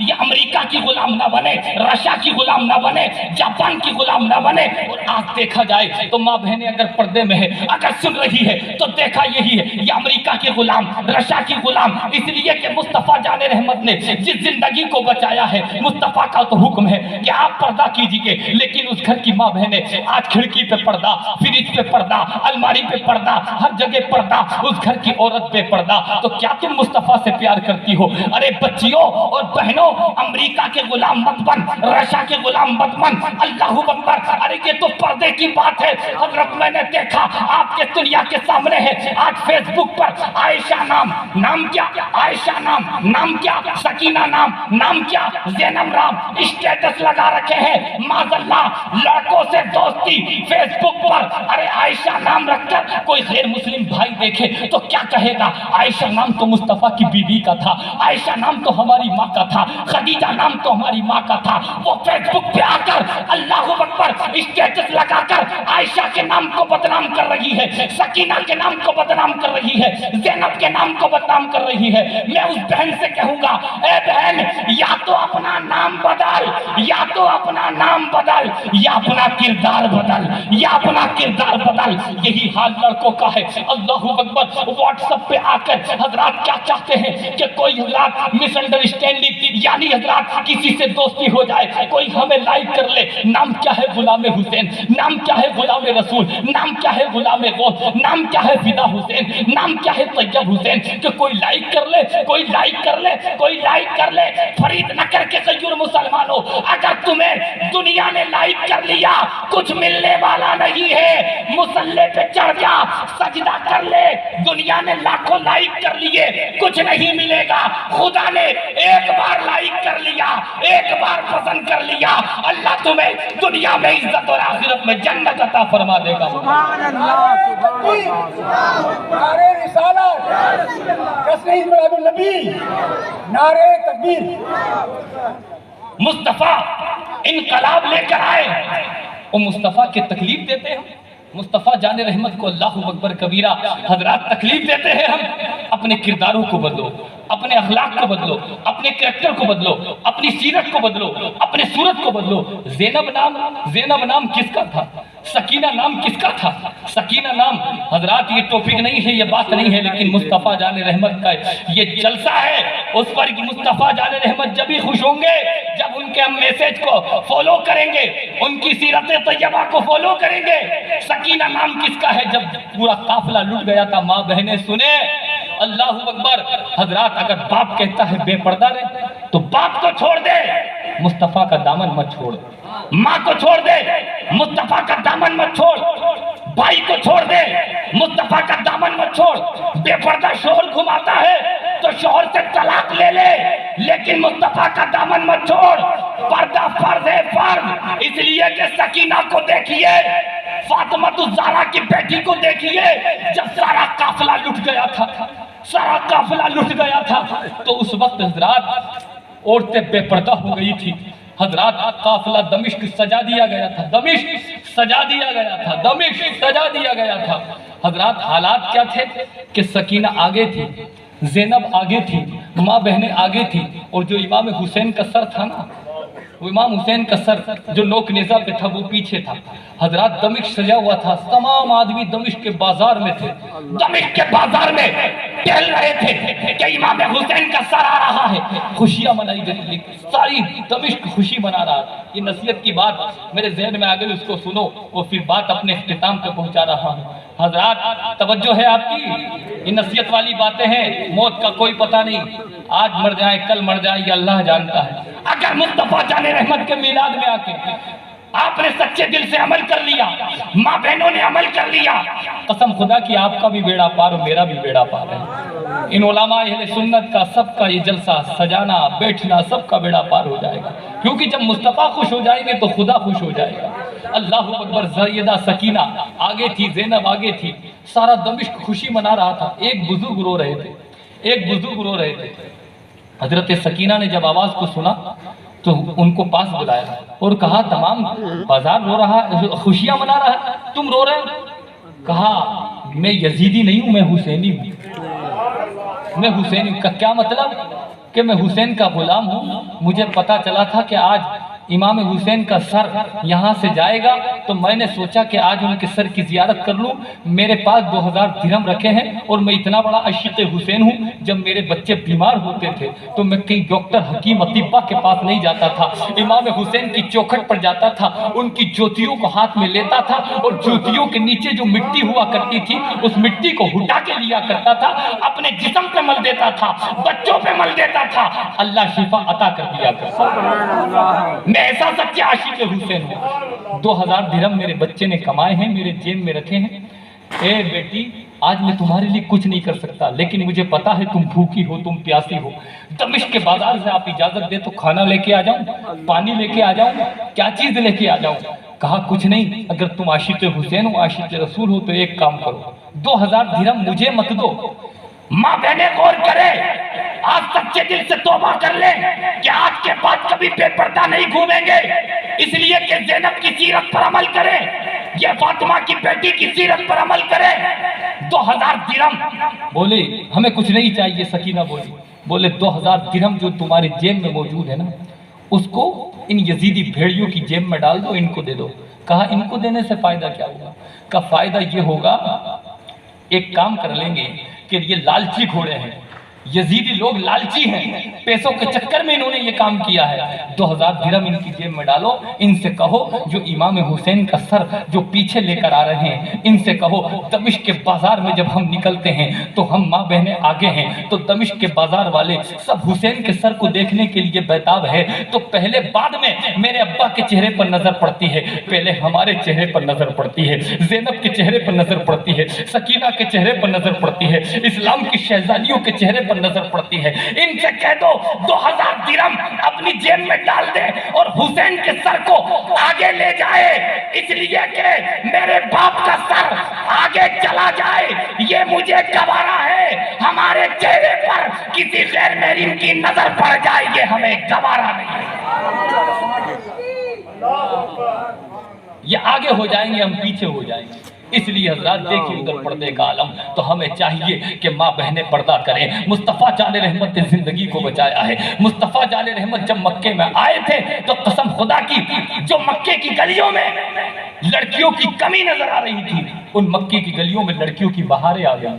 یہ امریکہ کی غلام نہ بنے، رشیا کی غلام نہ بنے، جاپان کی غلام نہ بنے۔ اور آج دیکھا جائے تو ماں بہنیں اگر پردے میں ہے، اگر سن رہی ہے تو دیکھا یہی ہے، یہ امریکہ کی غلام، رشیا کی غلام، اس لیے کہ مصطفیٰ جان رحمت نے جس زندگی کو بچایا ہے، مصطفیٰ کا تو حکم ہے کہ آپ پردہ کیجئے، لیکن اس گھر کی ماں بہنیں آج کھڑکی پہ پردہ، فریج پہ پردہ، الماری پہ پردہ، ہر جگہ پردہ، اس گھر کی عورت پہ پردہ۔ تو کیا تم مصطفیٰ سے پیار کرتی ہو؟ ارے بچیوں اور بہنوں، امریکہ کے غلام مت بن، رشیا کے غلام مت بن، اللہ اکبر۔ ارے یہ تو پردے کی بات ہے حضرت، میں نے دیکھا آپ کے دنیا کے سامنے ہے، آج فیس بک پر عائشہ نام کیا، عائشہ نام کیا، سکینہ نام کیا، زینب نام اسٹیٹس لگا رکھے ہیں، معاذ اللہ لڑکوں سے دوستی فیس بک پر۔ ارے عائشہ نام رکھ کر کوئی غیر مسلم بھائی دیکھے تو کیا کہے گا؟ عائشہ نام تو مصطفیٰ کی بیوی کا تھا، عائشہ نام تو ہماری ماں کا تھا، خدیجہ نام تو ہماری ماں کا تھا۔ وہ فیس بک پہ آ کر اللہ اکبر اسٹیٹس لگا کر عائشہ کے نام کو بدنام کر رہی ہے، سکینہ کے نام کو بدنام کر رہی ہے، زینب کے نام کو بدنام کر رہی ہے۔ میں اس بہن سے کہوں گا، اے بہن، یا تو اپنا نام بدل، یا تو اپنا نام بدل، یا اپنا کردار بدل، یا اپنا کردار بدل۔ یہی حال لڑکوں کا ہے۔ اللہ اکبر، واٹس ایپ پہ آ کر حضرات کیا چاہتے ہیں کہ کوئی حضرات مس انڈرسٹینڈنگ، یعنی حضرات کسی سے دوستی ہو جائے، کوئی ہمیں لائک کر لے، نام کیا ہے غلام حسین، نام کیا ہے غلام رسول، نام کیا ہے غلام غوث، نام کیا ہے فدا حسین، نام کیا ہے طیب حسین، کہ کوئی لائک کر لے، کوئی لائک کر لے، کوئی لائک کر لے۔ فرید نہ کر کے غیور مسلمانوں، اگر تمہیں دنیا نے لائک کر لیا کچھ ملنے والا نہیں ہے، مصلی پہ چڑھ جا، سجدہ کر لے۔ دنیا نے لاکھوں لائک کر لیے، کچھ نہیں ملے گا۔ خدا نے ایک بار لائک کر لیا، ایک بار پسند کر لیا، اللہ تمہیں دنیا میں عزت اور آخرت میں جنت عطا فرما دے گا۔ سبحان اللہ، سبحان اللہ۔ نعرے رسالت، جشن عید میلاد النبی، نعرے تکبیر۔ مصطفیٰ انقلاب لے کر آئے، وہ مصطفیٰ کی تکلیف دیتے ہیں۔ مصطفیٰ جان رحمت کو اللہ اکبر کبیرہ حضرات تکلیف دیتے ہیں۔ ہم اپنے کرداروں کو بدلو، اپنے اخلاق کو بدلو، اپنے کریکٹر کو بدلو، اپنی سیرت کو بدلو، اپنے صورت کو بدلو۔ زینب نام کس کا تھا؟ سکینہ نام کس کا تھا؟ سکینہ نام، حضرات یہ ٹاپک نہیں ہے، یہ بات نہیں ہے، لیکن مصطفیٰ جان رحمت کا یہ جلسہ ہے۔ اس پر مصطفیٰ جان رحمت جب ہی خوش ہوں گے جب ان کے ہم میسیج کو فالو کریں گے، ان کی سیرت طیبہ کو فالو کریں گے۔ سکینہ نام کس کا ہے؟ جب پورا قافلہ لٹ گیا تھا، ماں بہنیں سنے، اللہ اکبر۔ حضرات اگر باپ کہتا ہے بے پردہ رہے تو باپ کو چھوڑ دے، مصطفیٰ کا دامن مت چھوڑ۔ ماں کو چھوڑ دے، مصطفیٰ کا دامن مت چھوڑ۔ بھائی کو چھوڑ دے، مصطفیٰ کا دامن مت چھوڑ۔ بے پردہ شوہر گھماتا ہے تو شوہر سے طلاق لے لے، لیکن مصطفیٰ کا دامن مت چھوڑ۔ پردہ فرض ہے، فرض۔ اس لیے کہ سکینہ کو دیکھیے، فاطمہ الزہرا کی بیٹی کو دیکھیے، جب سارا قافلہ لٹ گیا تھا، سارا قافلہ لٹ گیا تھا، تو اس وقت حضرات عورتیں بے پردہ ہو گئی تھی۔ حضرات قافلہ دمشق سجا دیا گیا تھا، دمشق سجا دیا گیا تھا، دمشق سجا دیا گیا تھا۔ حضرات حالات کیا تھے کہ سکینہ آگے تھی، زینب آگے تھی، ماں بہنیں آگے تھی، اور جو امام حسین کا سر تھا نا، وہ امام حسین کا سر جو نوک نیزہ پہ تھا وہ پیچھے تھا۔ حضرات دمشق سجا ہوا تھا، تمام آدمی دمشق کے بازار میں تھے، دمشق کے بازار میں ٹہل رہے تھے کہ امام حسین کا سر آ رہا ہے، خوشیاں منائی گئی، ساری دمشق خوشی منا رہا ہے۔ یہ نصیحت کی بات میرے ذہن میں آ گئی، اس کو سنو اور پھر بات اپنے اختتام پہ پہنچا رہا ہوں۔ حضرات توجہ ہے آپ کی، یہ نصیحت والی باتیں ہیں، موت کا کوئی پتہ نہیں، آج مر جائیں کل مر جائیں یہ اللہ جانتا ہے۔ اگر مصطفیٰ جان رحمت کے میلاد میں آ کے آپ نے سچے دل سے عمل کر لیا، ماں بہنوں نے عمل کر لیا، قسم خدا کی آپ کا بھی بیڑا پار اور میرا بھی بیڑا پار ہے۔ ان علماء اہل سنت کا سب کا یہ جلسہ سجانا بیٹھنا سب کا بیڑا پار ہو جائے گا، کیونکہ جب مصطفیٰ خوش ہو جائیں گے تو خدا خوش ہو جائے گا۔ اللہ اکبر۔ سیدہ سکینہ آگے تھی، زینب آگے تھی، سارا دمشق خوشی منا رہا تھا۔ ایک بزرگ رو رہے تھے، ایک بزرگ رو رہے تھے۔ حضرت سکینہ نے جب آواز کو سنا تو ان کو پاس بلایا اور کہا تمام بازار رو رہا ہے، خوشیاں منا رہا ہے، تم رو رہے ہو؟ کہا میں یزیدی نہیں ہوں، میں حسینی ہوں، میں حسینی ہوں۔ کا کیا مطلب؟ کہ میں حسین کا غلام ہوں، مجھے پتا چلا تھا کہ آج امام حسین کا سر یہاں سے جائے گا، تو میں نے سوچا کہ آج ان کے سر کی زیارت کر لوں۔ میرے پاس 2000 درہم رکھے ہیں اور میں اتنا بڑا عاشق حسین ہوں، جب میرے بچے بیمار ہوتے تھے تو میں کئی ڈاکٹر حکیم اطباء کے پاس نہیں جاتا تھا، امام حسین کی چوکھٹ پر جاتا تھا، ان کی جوتیوں کو ہاتھ میں لیتا تھا اور جوتیوں کے نیچے جو مٹی ہوا کرتی تھی اس مٹی کو ہٹا کے لیا کرتا تھا، اپنے جسم پہ مل دیتا تھا، بچوں پہ مل دیتا تھا، اللہ شفا عطا کر دیا کرتا۔ میں ایسا سچے عاشق حسین ہوں۔ 2000 درہم میرے بچے نے کمائے ہیں، میرے جیب میں رکھے ہیں۔ اے بیٹی، آج میں تمہارے لیے کچھ نہیں کر سکتا، لیکن مجھے پتا ہے تم بھوکی ہو، تم پیاسی ہو۔ دمشق کے بازار سے آپ اجازت دے تو کھانا لے کے آ جاؤں، پانی لے کے آ جاؤں، کیا چیز لے کے آ جاؤں؟ کہا کچھ نہیں، اگر تم عاشق حسین ہو، عاشق رسول ہو تو ایک کام کرو، 2000 درہم مجھے مت دو، ماں بہنیں غور کرے، آج سچے دل سے توبہ کر لیں کہ آج کے بعد کبھی بے پردہ نہیں گھومیں گے، اس لیے کہ زینب کی سیرت پر عمل کریں، یہ فاطمہ کی بیٹی کی سیرت پر عمل کریں۔ 2000 درہم بولے ہمیں کچھ نہیں چاہیے، سکینہ بولی، بولے 2000 درہم جو تمہارے جیب میں موجود ہے نا، اس کو ان یزیدی بھیڑیوں کی جیب میں ڈال دو، ان کو دے دو۔ کہا ان کو دینے سے فائدہ کیا ہوگا؟ کہا فائدہ یہ ہوگا، ایک کام کر لیں گے کہ یہ لالچی گھوڑے ہیں، یزیدی لوگ لالچی ہیں، پیسوں کے چکر میں انہوں نے یہ کام کیا ہے، 2000 درہم ان کی جیب میں ڈالو، ان سے کہو جو امام حسین کا سر جو پیچھے لے کر آ رہے ہیں، ان سے کہو دمشق کے بازار میں جب ہم نکلتے ہیں تو ہم ماں بہنیں آگے ہیں، تو دمشق کے بازار والے سب حسین کے سر کو دیکھنے کے لیے بیتاب ہے، تو پہلے بعد میں میرے ابا کے چہرے پر نظر پڑتی ہے، پہلے ہمارے چہرے پر نظر پڑتی ہے، زینب کے چہرے پر نظر پڑتی ہے، سکینہ کے چہرے پر نظر پڑتی ہے، اسلام کی شہزادیوں کے چہرے پر نظر پڑتی ہے۔ ان سے کہہ دو 2000 درہم اپنی جیب میں ڈال دے اور حسین کے سر کو آگے لے جائے، اس لیے کہ میرے باپ کا سر آگے چلا جائے، یہ مجھے گوارا ہے، ہمارے چہرے پر کسی غیر محرم کی نظر پڑ جائے، یہ ہمیں گوارا نہیں ہے۔ یہ آگے ہو جائیں گے، ہم پیچھے ہو جائیں گے، اس لیے حضرات دیکھیں ادھر پردے کا عالم، تو ہمیں چاہیے کہ ماں بہنیں پردہ کریں۔ مصطفیٰ جان رحمت نے زندگی کو بچایا ہے۔ مصطفیٰ جان رحمت جب مکے میں آئے تھے تو قسم خدا کی جو مکے کی گلیوں میں لڑکیوں کی کمی نظر آ رہی تھی، ان مکے کی گلیوں میں لڑکیوں کی بہاریں آ گئی۔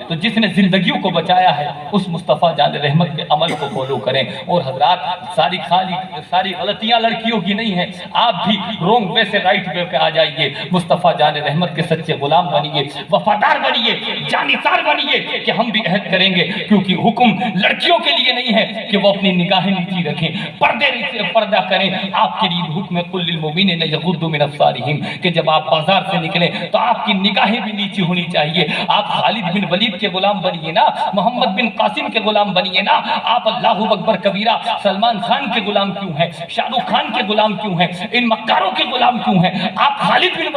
تو جس نے زندگیوں کو بچایا ہے اس مصطفیٰ جان رحمت کے عمل کو فالو کریں۔ اور حضرات ساری غلطیاں لڑکیوں کی نہیں ہیں، آپ بھی رونگ وے سے رائٹ وے پہ آ جائیے، مصطفیٰ جان رحمت کے سچے غلام بنیے، وفادار بنیے، جانثار بنیے کہ ہم بھی عہد کریں گے، کیونکہ حکم لڑکیوں کے لیے نہیں ہے کہ وہ اپنی نگاہیں نیچی رکھیں، پردہ کریں۔ آپ کے لیے حکم ہے قل للمؤمنین یغضوا من ابصارہم، کہ جب آپ بازار سے نکلیں تو آپ کی نگاہیں بھی نیچی ہونی چاہیے۔ آپ خالد بن ولید کے غلام بنیے نا، محمد بن قاسم کے غلام بنیے نا، آپ اللہ اکبر کبیرہ سلمان خان کے غلام کیوں ہیں، شاہ رخ خان کے غلام کیوں ہیں، ان مکاروں کے غلام کیوں ہیں؟ آپ خالد بن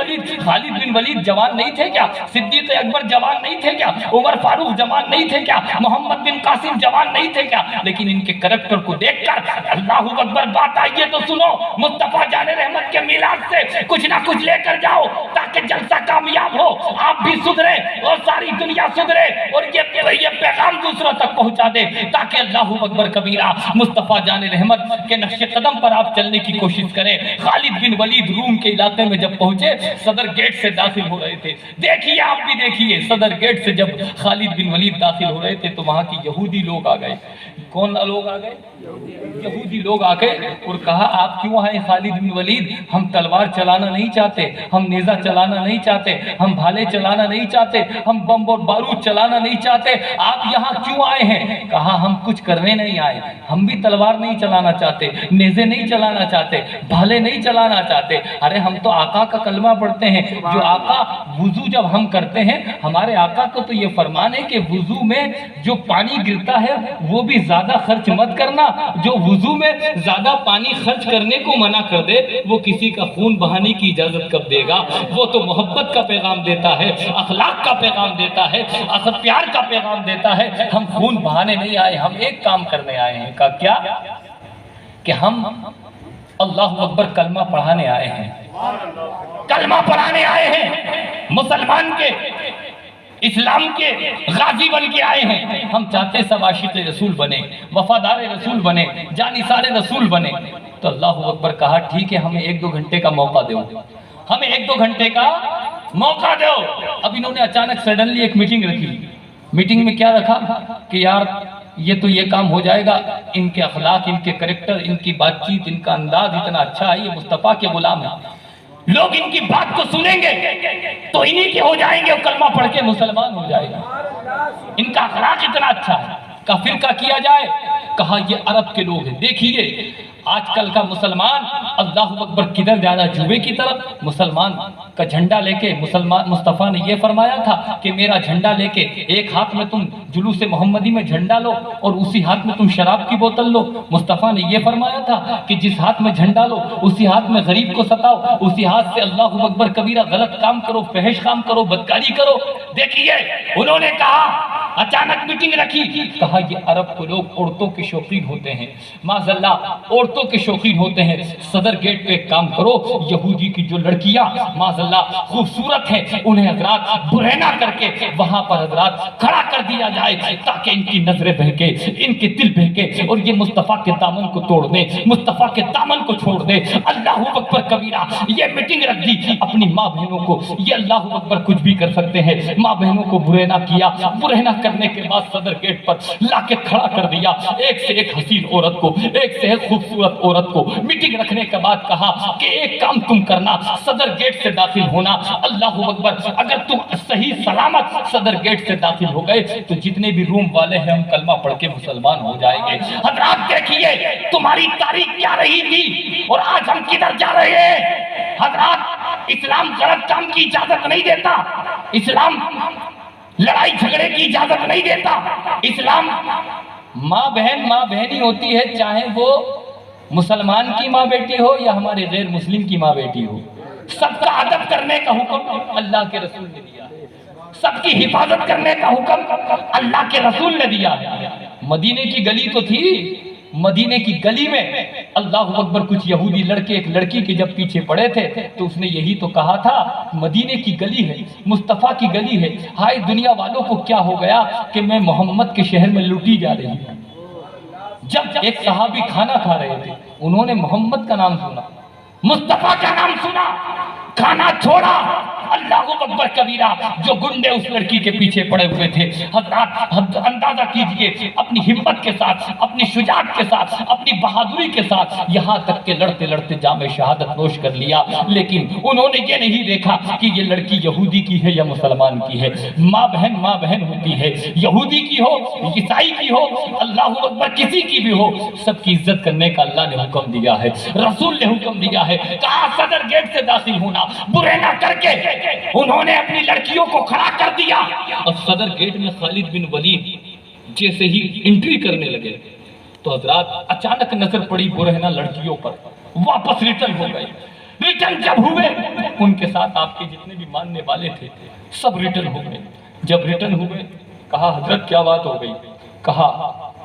ولید جوان نہیں تھے کیا؟ صدیق اکبر جوان نہیں تھے کیا؟ عمر فاروق جوان نہیں تھے کیا؟ محمد بن قاسم جوان نہیں تھے کیا؟ لیکن ان کے کریکٹر کو دیکھ کر اللہ اکبر بات آئیے تو سنو، مصطفیٰ جان رحمت کے میلاد سے کچھ نہ کچھ لے کر جاؤ تاکہ جلسہ کامیاب ہو، آپ بھی سدھرے اور ساری دنیا سدھرے اور یہ پیغام دوسروں تک پہنچا دے، تاکہ اللہ اکبر کبیرہ مصطفیٰ جان رحمت کے نقش قدم پر آپ چلنے کی کوشش کریں۔ خالد بن ولید روم کے علاقے میں جب پہنچے، صدر گیٹ سے داخل ہو رہے تھے، دیکھیے آپ بھی دیکھیے، صدر گیٹ سے جب خالد بن ولید داخل ہو رہے تھے تو وہاں کی یہودی لوگ آ گئے۔ کون لوگ آ گئے؟ یہودی لوگ آ گئے اور کہا آپ کیوں آئے خالد بن ولید؟ ہم تلوار چلانا نہیں چاہتے، ہم نیزہ چلانا نہیں چاہتے، ہم بھالے چلانا نہیں چاہتے، ہم بم اور بارود چلانا نہیں چاہتے، آپ یہاں کیوں آئے ہیں؟ کہا ہم کچھ کرنے نہیں آئے، ہم بھی تلوار نہیں چلانا چاہتے، نیزے نہیں چلانا چاہتے، بھالے نہیں چلانا چاہتے، ارے ہم تو آقا کا کلمہ پڑھتے ہیں، جو آقا وضو جب ہم کرتے ہیں، ہمارے آقا کو تو یہ فرمان ہے کہ وضو میں جو پانی گرتا ہے وہ بھی زیادہ خرچ مت کرنا، جو وضو میں زیادہ پانی خرچ کرنے کو منع کر دے وہ کسی کا خون بہانے کی اجازت کب دے گا؟ وہ تو محبت کا پیغام دیتا ہے، اخلاق کا پیغام دیتا ہے، پیار کا پیغام دیتا ہے۔ ہم خون بہانے نہیں آئے، ہم ایک کام کرنے آئے ہیں۔ کہا کیا؟ کہ ہم اللہ اکبر کلمہ پڑھانے آئے ہیں، کلمہ پڑھانے آئے ہیں۔ مسلمان کے اسلام کے غازی بن کے آئے ہیں، ہم چاہتے سب عاشق رسول بنے، وفادار رسول بنے، جانثار رسول بنے۔ تو اللہ اکبر کہا ٹھیک ہے ہمیں 1-2 گھنٹے کا موقع دو، ہمیں 1-2 گھنٹے کا موقع دو۔ اب انہوں نے اچانک سڈنلی ایک میٹنگ رکھی۔ میٹنگ میں کیا رکھا کہ یار یہ تو یہ کام ہو جائے گا، ان کے اخلاق، ان کے کریکٹر، ان کی بات چیت، ان کا انداز اتنا اچھا ہے، یہ مصطفیٰ کے غلام ہیں، لوگ ان کی بات کو سنیں گے تو انہی کے ہو جائیں گے، وہ کلمہ پڑھ کے مسلمان ہو جائے گا، ان کا اخلاق اتنا اچھا ہے۔ کہا پھر کیا کیا جائے؟ کہا یہ عرب کے لوگ ہیں، دیکھیے آج کل کا مسلمان اللہ اکبر کدھر زیادہ جوبے کی طرف، مسلمان کا جھنڈا لے کے مصطفیٰ نے یہ فرمایا تھا کہ میرا جھنڈا لے کے ایک ہاتھ میں تم جلوس محمدی میں جھنڈا لو اور اسی ہاتھ میں تم شراب کی بوتل لو۔ مصطفیٰ نے یہ فرمایا تھا کہ جس ہاتھ میں جھنڈا لو اسی ہاتھ میں غریب کو ستاؤ، اسی ہاتھ سے اللہ اکبر کبیرہ غلط کام کرو، فحش کام کرو، بدکاری کرو۔ دیکھیے انہوں نے کہا، اچانک میٹنگ رکھی، کہا یہ عرب کو لوگ عورتوں کے شوقین ہوتے ہیں، معاذ اللہ عورتوں کے شوقین ہوتے ہیں، صدر گیٹ پہ ایک کام کرو، یہودی کی جو لڑکیاں معاذ اللہ خوبصورت ہیں انہیں حضرات برہنہ کر کے وہاں پر حضرات کھڑا کر دیا جائے تاکہ ان کی نظریں بہکے، ان کے دل بہکے اور یہ مصطفیٰ کے دامن کو توڑ دیں، مصطفیٰ کے دامن کو چھوڑ دیں۔ اللہ اکبر کبیرہ یہ میٹنگ رکھ دی اپنی ماں بہنوں کو، یہ اللہ اکبر کچھ بھی کر سکتے ہیں، ماں بہنوں کو برہنہ کیا، برہنہ کرنے کے بعد صدر گیٹ پر لا کے کھڑا کر دیا، ایک سے ایک حسین عورت کو، ایک سے ایک خوبصورت عورت کو۔ میٹنگ رکھنے کے بعد کہا کہ ایک کام تم کرنا، صدر گیٹ سے داخل ہونا، اللہ اکبر اگر تم صحیح سلامت صدر گیٹ سے داخل ہو گئے تو جتنے بھی روم والے ہیں ہم کلمہ پڑھ کے مسلمان ہو جائیں گے۔ حضرات دیکھیے تمہاری تاریخ کیا رہی تھی اور آج ہم کدھر جا رہے ہیں۔ حضرات اسلام غلط کام کی اجازت نہیں دیتا، اسلام لڑائی جھگڑے کی اجازت نہیں دیتا، اسلام ماں بہن ہی ہوتی ہے، چاہے وہ مسلمان کی ماں بیٹی ہو یا ہمارے غیر مسلم کی ماں بیٹی ہو، سب کا ادب کرنے کا حکم اللہ کے رسول نے دیا ہے، سب کی حفاظت کرنے کا حکم اللہ کے رسول نے دیا ہے۔ مدینے کی گلی تو تھی، مدینے کی گلی میں اللہ اکبر کچھ یہودی لڑکے ایک لڑکی کے جب پیچھے پڑے تھے تو اس نے یہی تو کہا تھا مدینے کی گلی ہے، مصطفیٰ کی گلی ہے، ہائے دنیا والوں کو کیا ہو گیا کہ میں محمد کے شہر میں لوٹی جا رہی ہوں۔ جب ایک صحابی کھانا کھا رہے تھے انہوں نے محمد کا نام سنا، مصطفیٰ کا نام سنا، کھانا چھوڑا۔ اللہ اکبر کبیرہ جو گنڈے اس لڑکی کے پیچھے پڑے ہوئے تھے، حضرات اندازہ کیجئے اپنی ہمت کے ساتھ، اپنی شجاعت کے ساتھ، اپنی بہادری کے ساتھ یہاں تک کہ لڑتے لڑتے جام شہادت نوش کر لیا، لیکن انہوں نے یہ نہیں دیکھا کہ یہ لڑکی یہودی کی ہے یا مسلمان کی ہے۔ ماں بہن ہوتی ہے، یہودی کی ہو، عیسائی کی ہو، اللہ اکبر کسی کی بھی ہو، سب کی عزت کرنے کا اللہ نے حکم دیا ہے، رسول نے حکم دیا ہے۔ کہا صدر گیٹ سے داخل ہونا، برہنہ کر کے انہوں نے اپنی لڑکیوں کو کھڑا کر دیا اور صدر گیٹ میں خالد بن ولید جیسے ہی انٹری کرنے لگے تو حضرات اچانک نظر پڑی برہنہ لڑکیوں پر، واپس ریٹرن ہو گئے۔ ریٹرن جب ہوئے ان کے ساتھ آپ کے جتنے بھی ماننے والے تھے سب ریٹرن ہو گئے۔ جب ریٹرن ہوئے کہا حضرت کیا بات ہو گئی؟ کہا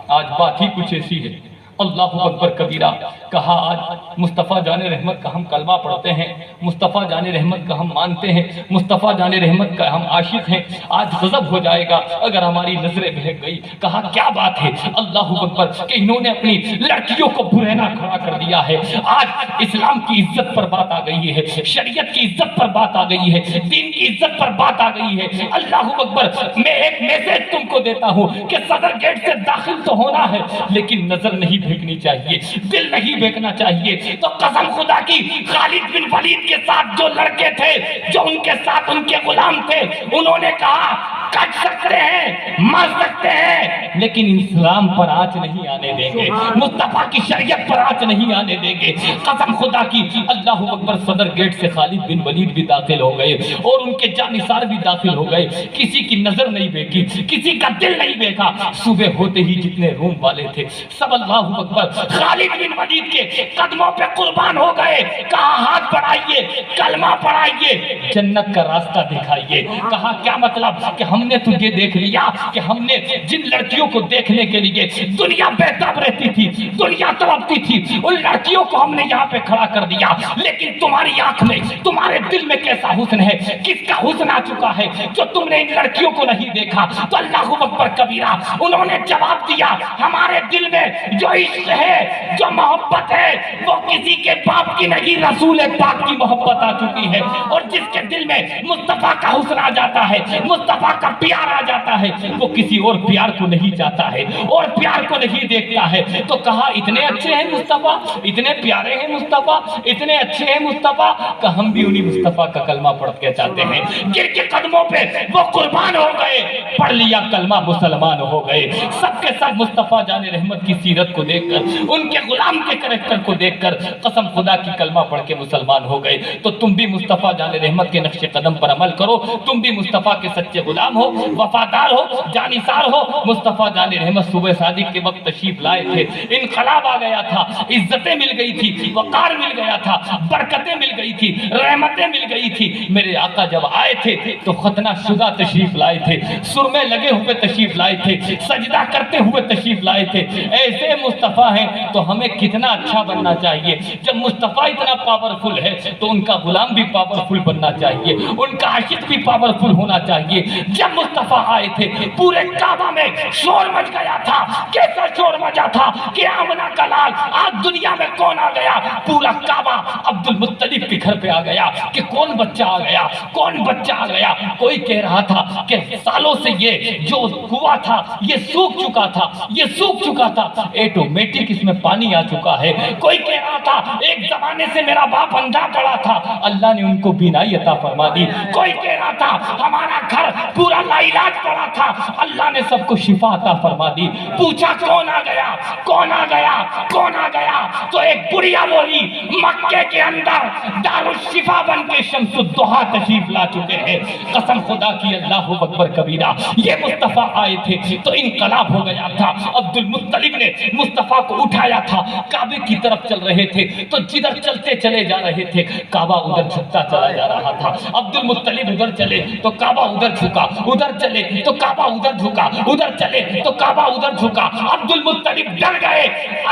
آج بات ہی کچھ ایسی ہے، اللہ اکبر کبیرہ، کہا آج مصطفیٰ جان رحمت کا ہم کلمہ پڑھتے ہیں، مصطفیٰ جان رحمت کا ہم مانتے ہیں، مصطفیٰ جان رحمت کا ہم عاشق ہیں، آج غضب ہو جائے گا اگر ہماری نظریں بہک گئی۔ کہا کیا بات ہے؟ اللہ اکبر کہ انہوں نے اپنی لڑکیوں کو برہنہ کھڑا کر دیا ہے۔ آج اسلام کی عزت پر بات آ گئی ہے، شریعت کی عزت پر بات آ گئی ہے، دین کی عزت پر بات آ گئی ہے۔ اللہ اکبر میں ایک میسج تم کو دیتا ہوں کہ صدر گیٹ سے داخل تو ہونا ہے لیکن نظر نہیں بھیگنی چاہیے، دل نہیں بھیگنا چاہیے۔ تو قسم خدا کی خالد بن ولید کے ساتھ جو لڑکے تھے، جو ان کے ساتھ ان کے غلام تھے، انہوں نے کہا کٹ سکتے ہیں، مر سکتے ہیں لیکن اسلام پر آنچ نہیں آنے دیں گے، مصطفیٰ کی شریعت پر آنچ نہیں آنے دیں گے۔ قسم خدا کی اللہ اکبر صدر گیٹ سے خالد بن ولید بھی داخل ہو گئے اور ان کے جانثار بھی داخل ہو گئے، کسی کی نظر نہیں بھیگی، کسی کا دل نہیں بھیگا۔ صبح ہوتے ہی جتنے روم والے تھے سب اللہ اکبر خالد بن ولید کے قدموں پہ قربان ہو گئے۔ کہا ہاتھ بڑھائیے، کلمہ پڑھائیے، جنت کا راستہ دکھائیے۔ کہا کیا مطلب؟ کہ ہم نے تجھے دیکھ لیا کہ ہم نے جن لڑکیوں لڑکیوں کو دیکھنے کے لیے دنیا بیتاب رہتی تھی، دنیا تڑپتی تھی، ان لڑکیوں کو ہم نے یہاں پہ کھڑا کر دیا، لیکن تمہاری آنکھ میں، تمہارے دل میں کیسا حسن ہے، کس کا حسن آ چکا ہے جو تم نے ان لڑکیوں کو نہیں دیکھا؟ تو اللہ اکبر کبیرہ، انہوں نے جواب دیا، ہمارے دل میں جو عشق ہے، جو محبت ہے، وہ کسی کے باپ کی نہیں، رسول پاک کی محبت آ چکی ہے، اور جس کے دل میں مصطفیٰ کا حسن آ جاتا ہے، مصطفیٰ کا پیار آ جاتا ہے، وہ کسی اور پیار کو نہیں چاہتا ہے اور پیار کو نہیں دیکھتا ہے۔ تو کہا اتنے اچھے ہیں مصطفیٰ، اتنے پیارے ہیں مصطفیٰ، اتنے اچھے ہیں مصطفیٰ کہ ہم بھی انہی مصطفیٰ کا کلمہ پڑھ کے چاہتے ہیں۔ گر کے قدموں پہ وہ قربان ہو گئے، پڑھ لیا کلمہ، مسلمان ہو گئے۔ سب کے سب مصطفیٰ جان رحمت کی سیرت کو دیکھ کر، ان کے غلام کے کریکٹر کو دیکھ کر قسم خدا کی کلمہ پڑھ کے مسلمان ہو گئے۔ تو تم بھی مصطفیٰ جان رحمت کے نقش قدم پر عمل کرو، تم بھی مصطفیٰ کے سچے غلام ہو، وفادار ہو، جانثار ہو۔ مصطفیٰ جان رحمت صبح صادق کے وقت تشریف لائے تھے، انقلاب آ گیا تھا، عزتیں مل گئی تھی، وقار مل گیا تھا، برکتیں مل گئی تھی، رحمتیں مل گئی تھی۔ میرے آقا جب آئے تھے تو ختنہ شدہ تشریف لائے تھے، سرمے لگے ہوئے تشریف لائے تھے، سجدہ کرتے ہوئے تشریف لائے تھے۔ ایسے مصطفیٰ ہیں تو ہمیں کتنا اچھا بننا چاہیے۔ جب مصطفیٰ اتنا پاورفل ہے تو ان کا غلام بھی پاورفل بننا چاہیے، ان کا عاشق بھی پاورفل ہونا چاہیے۔ جب مصطفیٰ آئے تھے پورے کعبہ میں شور مچ گیا تھا۔ کیسا شور مچا تھا کہ آمنہ کا لال، آج دنیا میں کون آ گیا؟ پورا کعبہ عبد المطلب کے گھر پہ آ گیا کہ کون بچہ آ گیا، کون بچہ آ گیا۔ کوئی کہہ رہا تھا کہ سالوں سے یہ جو ہوا تھا یہ سوکھ چکا تھا، یہ سوکھ چکا تھا، ایٹومیٹک اس میں پانی آ چکا ہے۔ کوئی کہہ رہا تھا ایک زمانے سے میرا باپ اندھا پڑا تھا، اللہ نے ان کو بینائی عطا فرما دی۔ کوئی کہہ رہا تھا ہمارا گھر پورا لاعلاج پڑا تھا، اللہ نے سب کو شفا عطا فرما دی۔ پوچھا کون آ گیا، کون آ گیا، کون آ گیا؟ تو ایک بڑھیا بولی مکے کے اندر دارالشفا بن کے شمس الضحیٰ تشریف لا چکے ہیں۔ قسم خدا کی اللہ اکبر کبیرہ، یہ مصطفیٰ آئے تھے تو انقلاب ہو گیا تھا۔ عبد المطلب نے مصطفیٰ کو اٹھایا تھا، کعبے کی طرف چل رہے تھے تو جدھر چلتے چلے جا رہے تھے کعبہ ادھر جھکتا چلا جا رہا تھا۔ عبد المطلب ادھر چلے تو کعبہ ادھر جھکا، ادھر چلے تو کعبہ ادھر جھکا، ادھر چلے تو کعبہ ادھر جھکا۔ عبد المطلب ڈر گئے،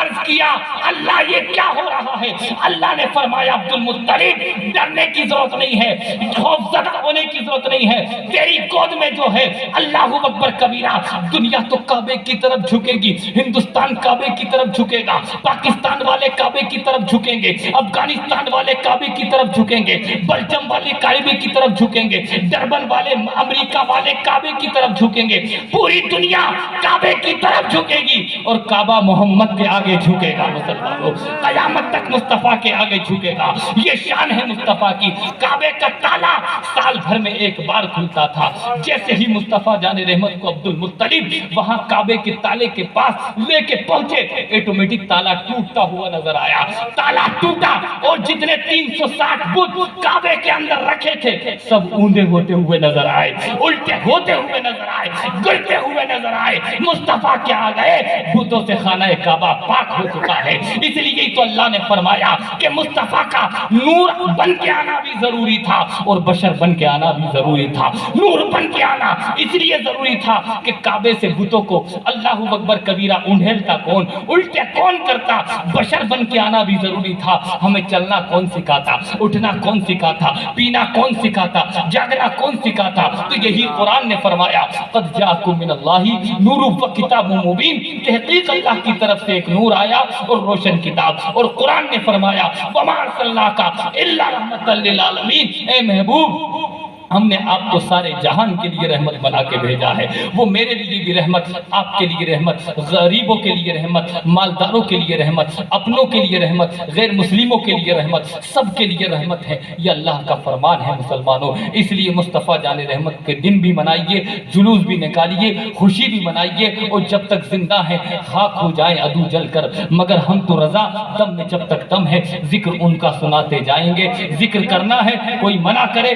عرض کیا اللہ یہ کیا ہو رہا ہے؟ اللہ نے فرمایا عبد المطلب ڈرنے کی ضرورت نہیں ہے، خوف زدہ ہونے کی ضرورت نہیں ہے، تیری گود میں جو ہے اللہ اکبر کبیرہ، دنیا تو کعبے کی طرف جھکے گی، ہندوستان کعبے کی طرف جھکے گا، پاکستان والے کعبے کی طرف جھکیں گے، افغانستان والے کعبے کی طرف جھکیں گے، بلجم والے کعبے کی طرف جھکیں گے، ڈربن والے، امریکہ والے کعبے کی طرف جھکیں گے، پوری دنیا کعبے کی طرف جھکے گی اور کعبہ محمد کے آگے جھکے گا۔ مسلمانوں قیامت تک مصطفیٰ کے آگے جھکے گا، یہ شان ہے مصطفیٰ کی۔ کعبے کا تالا سال بھر میں ایک بار کھلتا تھا، جیسے ہی مصطفیٰ جان رحمت کو عبد المطلب وہاں کعبے کے تالے کے پاس لے کے پہنچے، ایٹومیٹک تالا ٹوٹتا ہوا نظر آیا، تالا ٹوٹا اور جتنے 360 بت کعبے کے اندر رکھے تھے سب اوندے ہوتے ہوئے نظر آئے، الٹے ہوتے ہوئے نظر آئے، گرتے ہوئے نظر آئے۔ مصطفیٰ کیا آ گئے؟ بتوں سے خانہ کعبہ پاک ہو چکا ہے۔ اس لیے تو اللہ نے فرمایا کہ مصطفیٰ کا نور بن کے آنا بھی ضروری تھا اور بشر بن کے آنا بھی ضروری تھا۔ نور بن کے آنا اس لیے ضروری تھا کہ کعبے سے بتوں کو اللہ اکبر کبیرہ انہیلتا کون، الٹے کون کرتا؟ بشر بن کے آنا بھی ضروری تھا۔ ہمیں چلنا کون سکھاتا، اٹھنا کون سکھاتا، پینا کون سکھاتا، جاگنا کون سکھاتا؟ تو یہی قرآن نے فرمایا قد جاءکم من اللہ نور و کتاب مبین، تحقیق اللہ کی طرف سے ایک نور آیا اور روشن کتاب۔ اور قرآن نے فرمایا وما ارسلناک الا رحمۃ للعالمین، اے محبوب ہم نے آپ کو سارے جہان کے لیے رحمت بنا کے بھیجا ہے۔ وہ میرے لیے بھی رحمت، آپ کے لیے رحمت، غریبوں کے لیے رحمت، مالداروں کے لیے رحمت، اپنوں کے لیے رحمت، غیر مسلموں کے لیے رحمت، سب کے لیے رحمت ہے۔ یہ اللہ کا فرمان ہے مسلمانوں۔ اس لیے مصطفیٰ جان رحمت کے دن بھی منائیے، جلوس بھی نکالیے، خوشی بھی منائیے، اور جب تک زندہ ہیں خاک ہو جائیں عدو جل کر، مگر ہم تو رضا دم میں جب تک دم ہے ذکر ان کا سناتے جائیں گے۔ ذکر کرنا ہے، کوئی منع کرے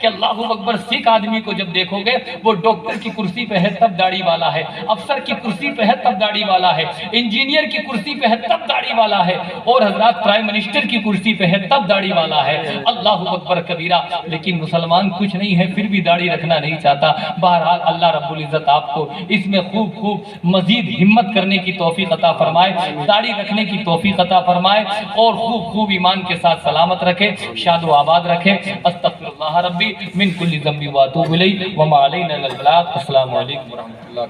کہ اللہ اکبر سکھ آدمی کو جب دیکھو گے وہ ڈاکٹر کی کرسی پہ ہے تب داڑھی والا ہے، افسر کی کرسی پہ ہے تب داڑھی والا ہے، انجینئر کی کرسی پہ ہے تب داڑھی والا ہے، اور حضرات پرائم منسٹر کی کرسی پہ ہے تب داڑھی والا ہے۔ اللہ اکبر کبیرہ، لیکن مسلمان کچھ نہیں ہے پھر بھی داڑھی رکھنا نہیں چاہتا۔ بہرحال اللہ رب العزت آپ کو اس میں خوب مزید ہمت کرنے کی توفیق عطا فرمائے، داڑھی رکھنے کی توفیق عطا فرمائے، اور خوب ایمان کے ساتھ سلامت رکھے، شاد و آباد رکھے۔ استغفر اللہ ربی من کل ذنب واتوب الیہ وما علینا الا البلاغ۔ السلام علیکم ورحمۃ اللہ۔